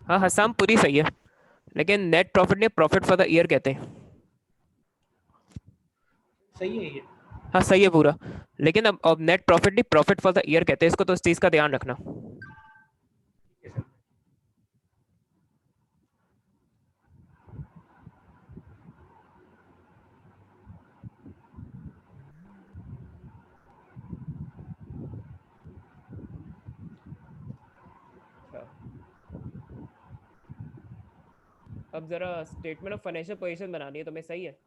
हाँ हाँ, शाम पूरी सही है, लेकिन नेट प्रॉफिट ने प्रॉफिट फॉर द ईयर कहते हैं। सही है ये। हाँ सही है पूरा, लेकिन अब नेट प्रॉफिट नहीं, प्रॉफिट फॉर द ईयर कहते हैं इसको, तो इस चीज का ध्यान रखना। ठीक है सर। अच्छा, अब जरा स्टेटमेंट ऑफ फाइनेंशियल पोजीशन बनानी है तुम्हें, सही है।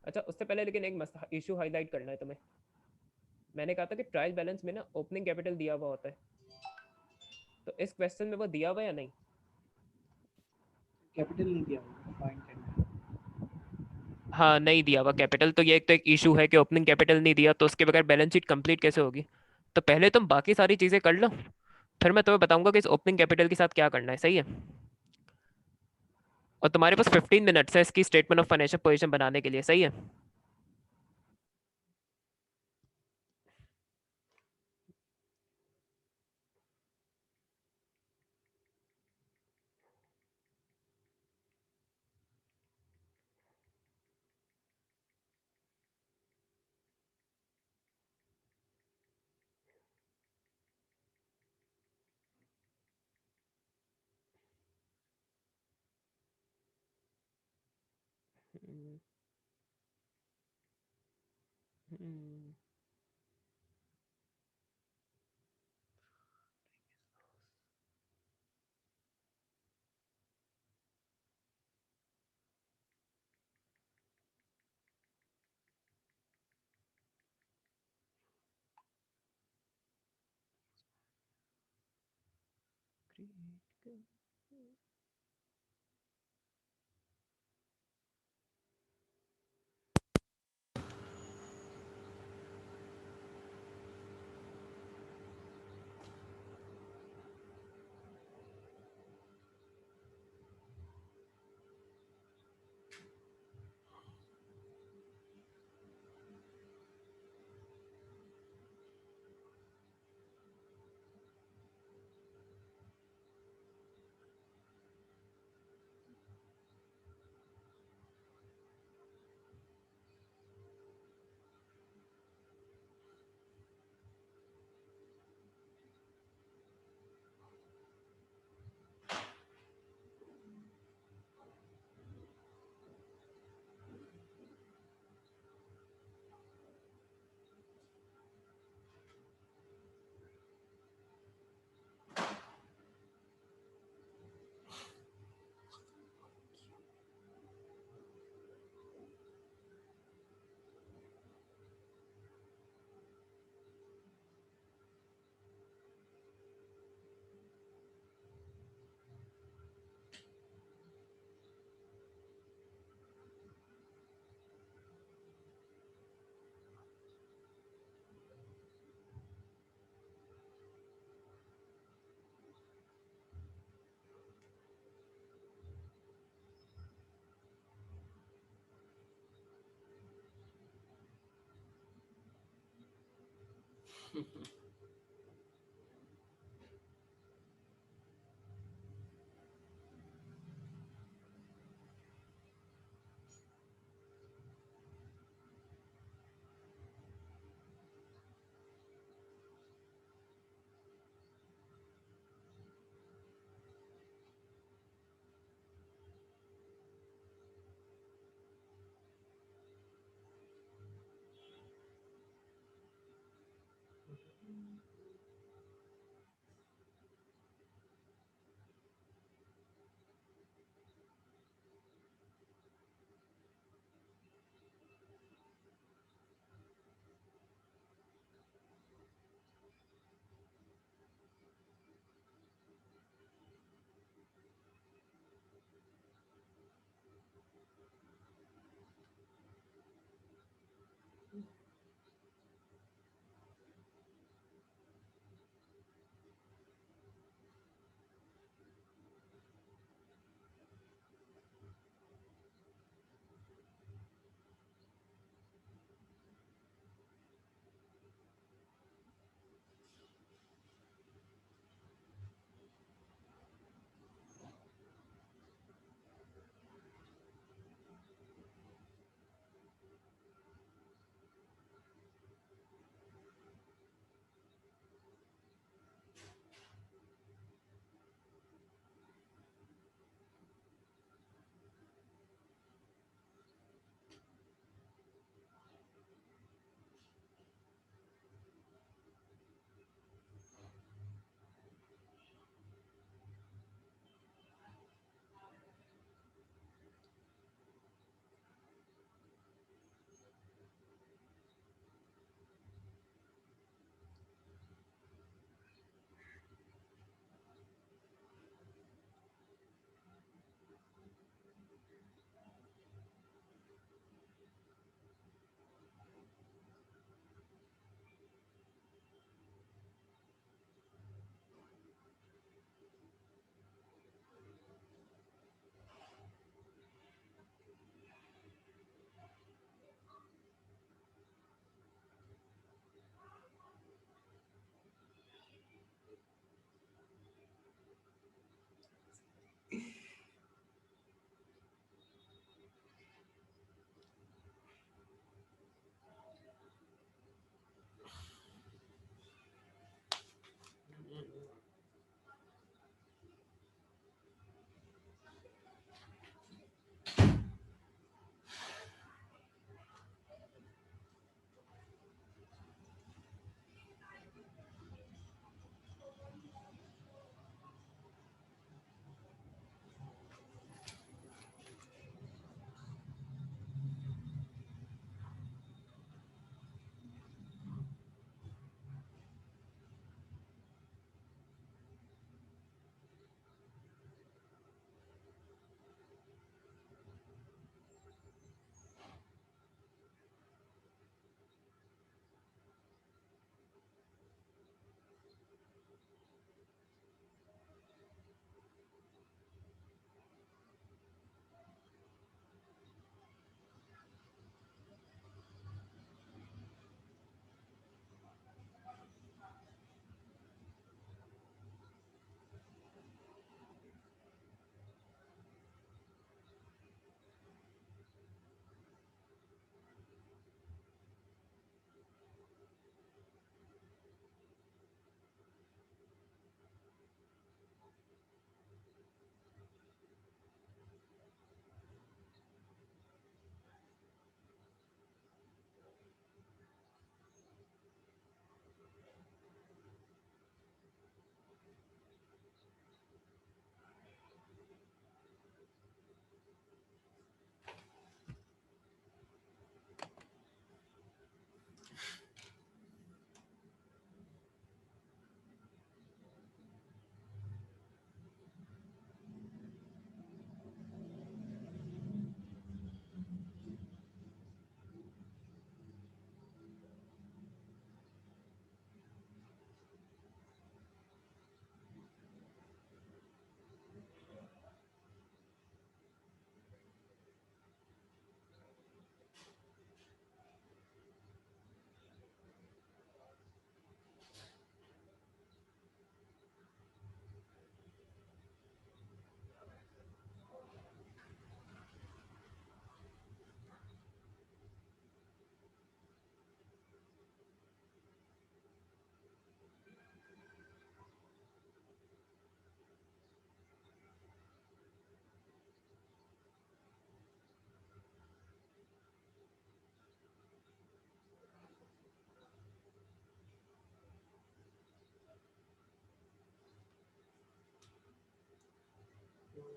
अच्छा, उससे पहले लेकिन एक मसला इशू हाईलाइट करना है तुम्हें। मैंने कहा था कि ट्रायल बैलेंस में ना ओपनिंग कैपिटल दिया हुआ होता है, तो इस क्वेश्चन में वो दिया हुआ है या नहीं? कैपिटल नहीं दिया होगा, फाइन करना है। हाँ नहीं दिया हुआ कैपिटल, तो ये एक तो एक इशू है कि ओपनिंग कैपिटल नहीं दिया, तो उसके बगैर बैलेंस शीट कंप्लीट कैसे होगी। तो पहले तुम बाकी सारी चीजें कर लो, फिर मैं तुम्हें बताऊंगा कि इस ओपनिंग कैपिटल के साथ क्या करना है, सही है। और तुम्हारे पास 15 मिनट्स है इसकी स्टेटमेंट ऑफ फाइनेंशियल पोजीशन बनाने के लिए, सही है।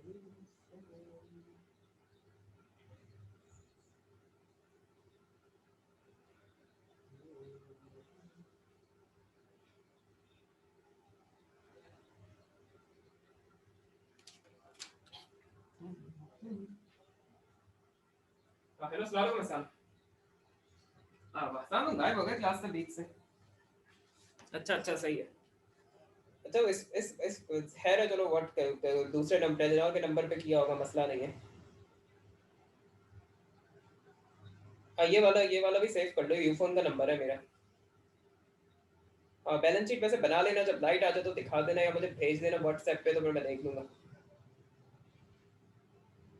हेलो सलाम मसान। हाँ मसान गायब हो गए क्लास से बीच से। अच्छा अच्छा सही है। अच्छा इस है ना, चलो व्हाट दूसरे नंबर टेलीग्राम के नंबर पे किया होगा, मसला नहीं है। हाँ ये वाला भी सेव कर लो, यूफोन का नंबर है मेरा। हाँ बैलेंस शीट वैसे बना लेना, जब लाइट आ जाए तो दिखा देना या मुझे भेज देना व्हाट्सएप पे, तो फिर मैं देख लूंगा।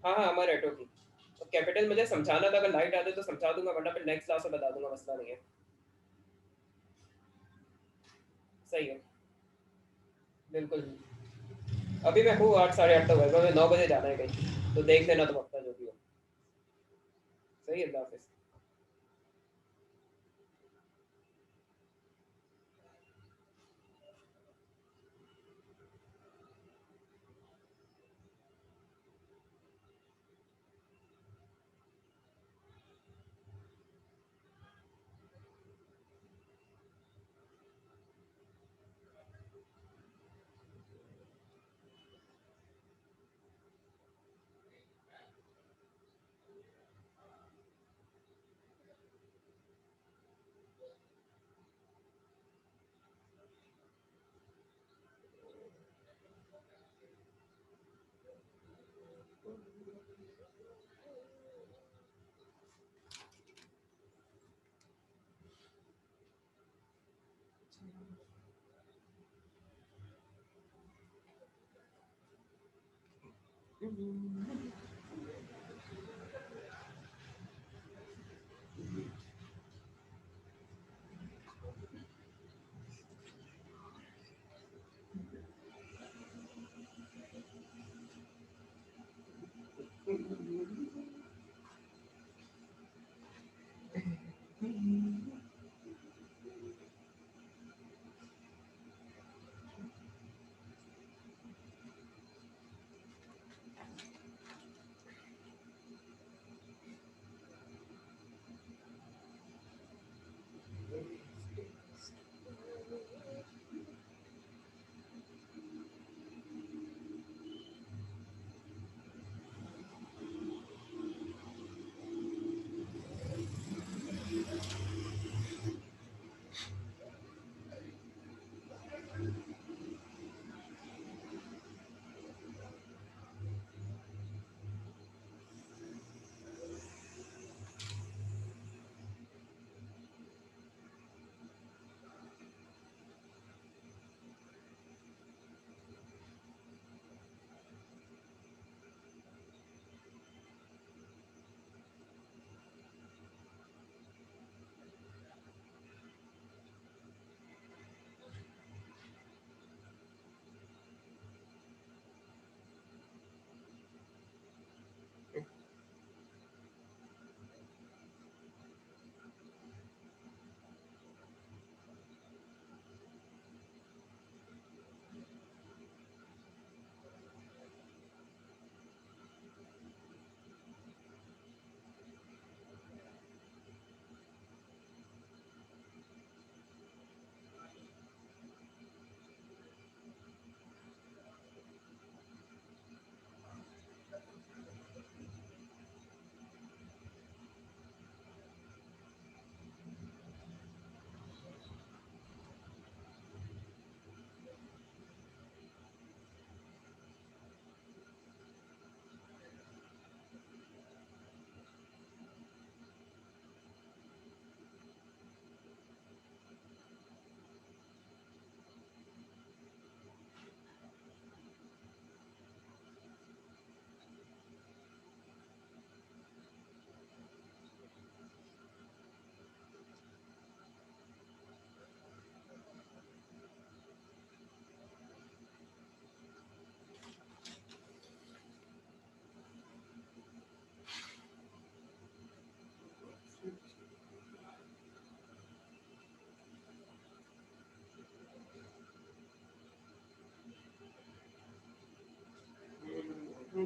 हाँ हाँ हमारे ऑटो की। तो कैपिटल मुझे समझाना था, अगर लाइट आ जाए तो समझा दूंगा, वरना फिर नेक्स्ट क्लास में बता दूंगा, मसला नहीं है। सही है बिल्कुल। अभी मैं हूँ 8 साढ़े 8 तक होगा, मैं 9 बजे जाना है कहीं, तो देख लेना तुम अपना जो भी हो। सही है, अल्लाह हाफिज़।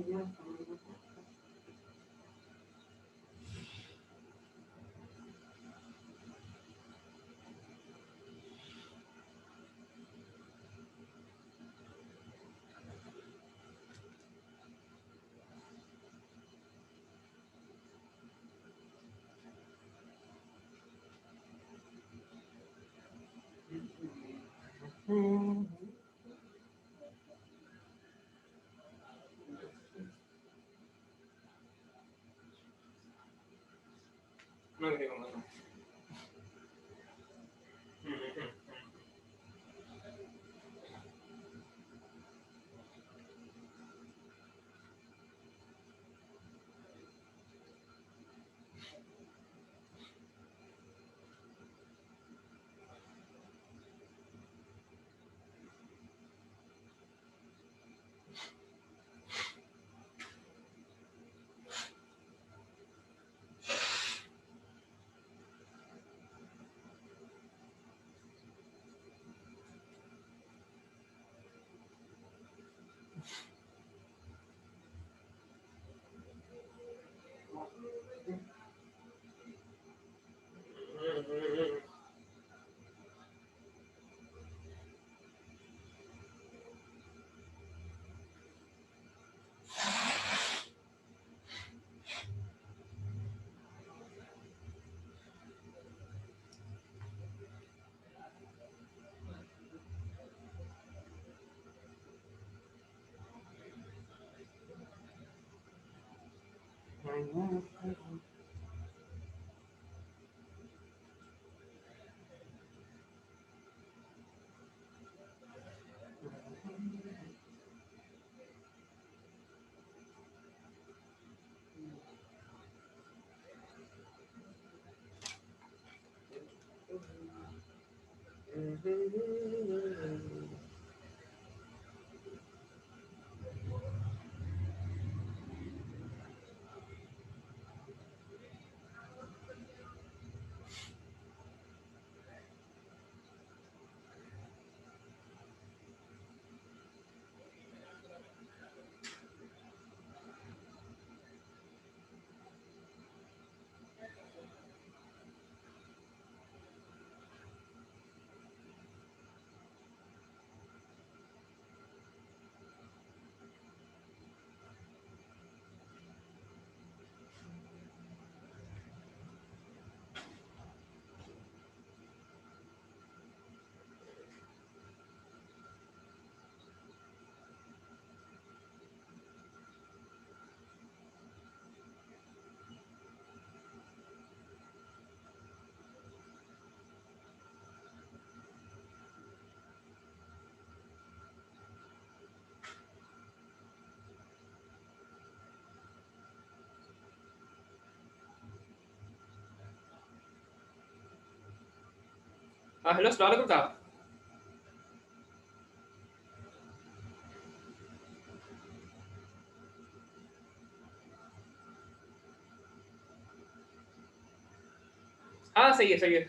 हेलो अस्सलाम वालेकुम साहब। हाँ सही है, सही है।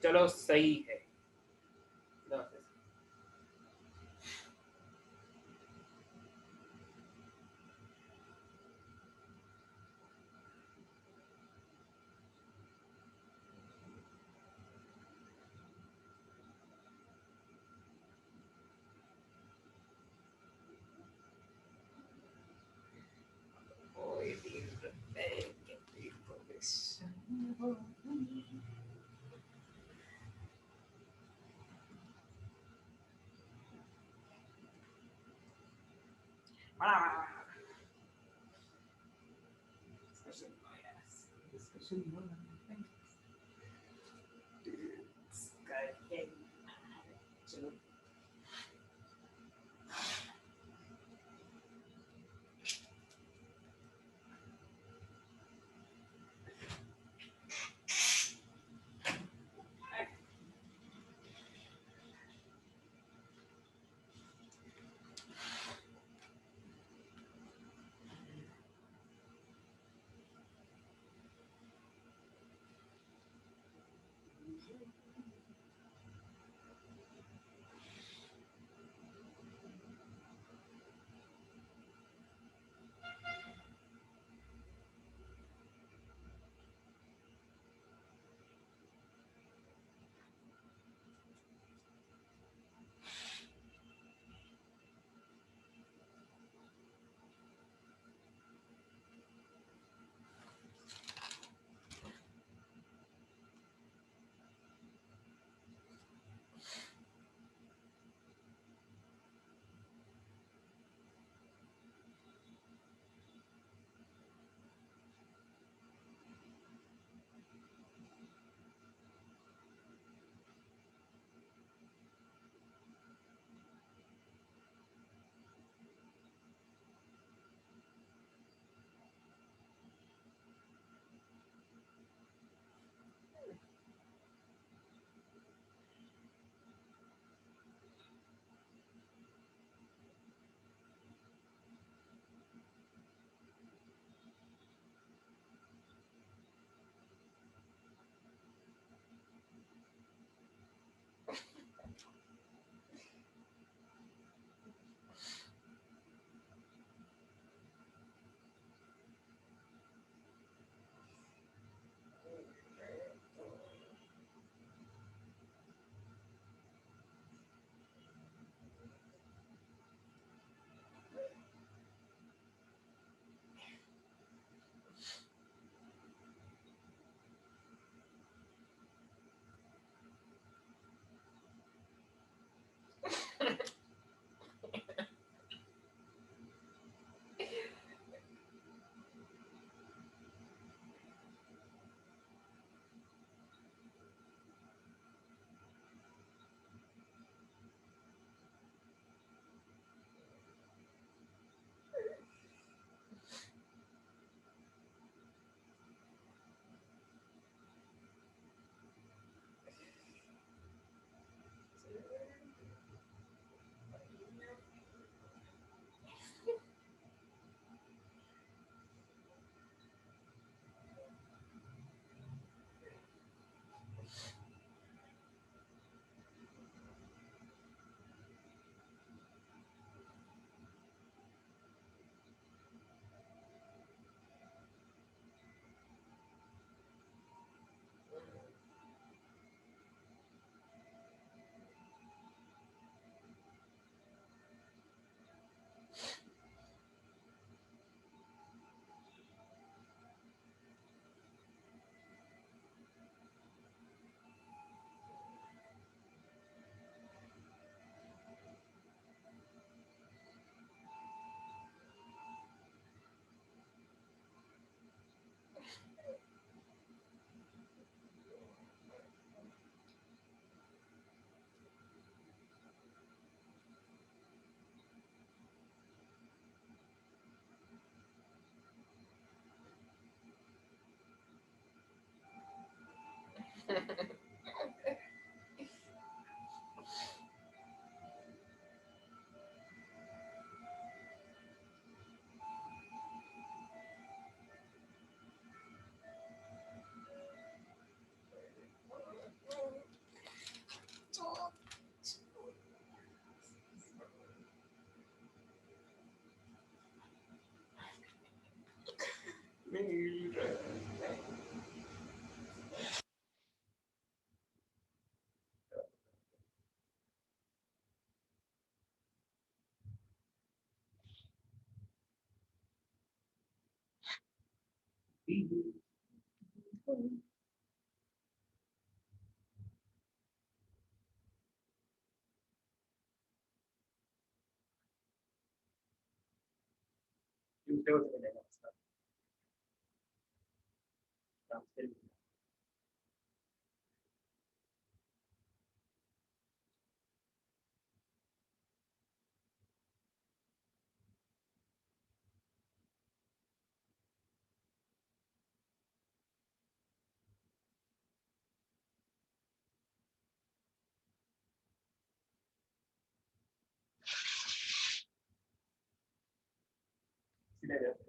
चलो सही है। खुदा हाफिज़। सीधा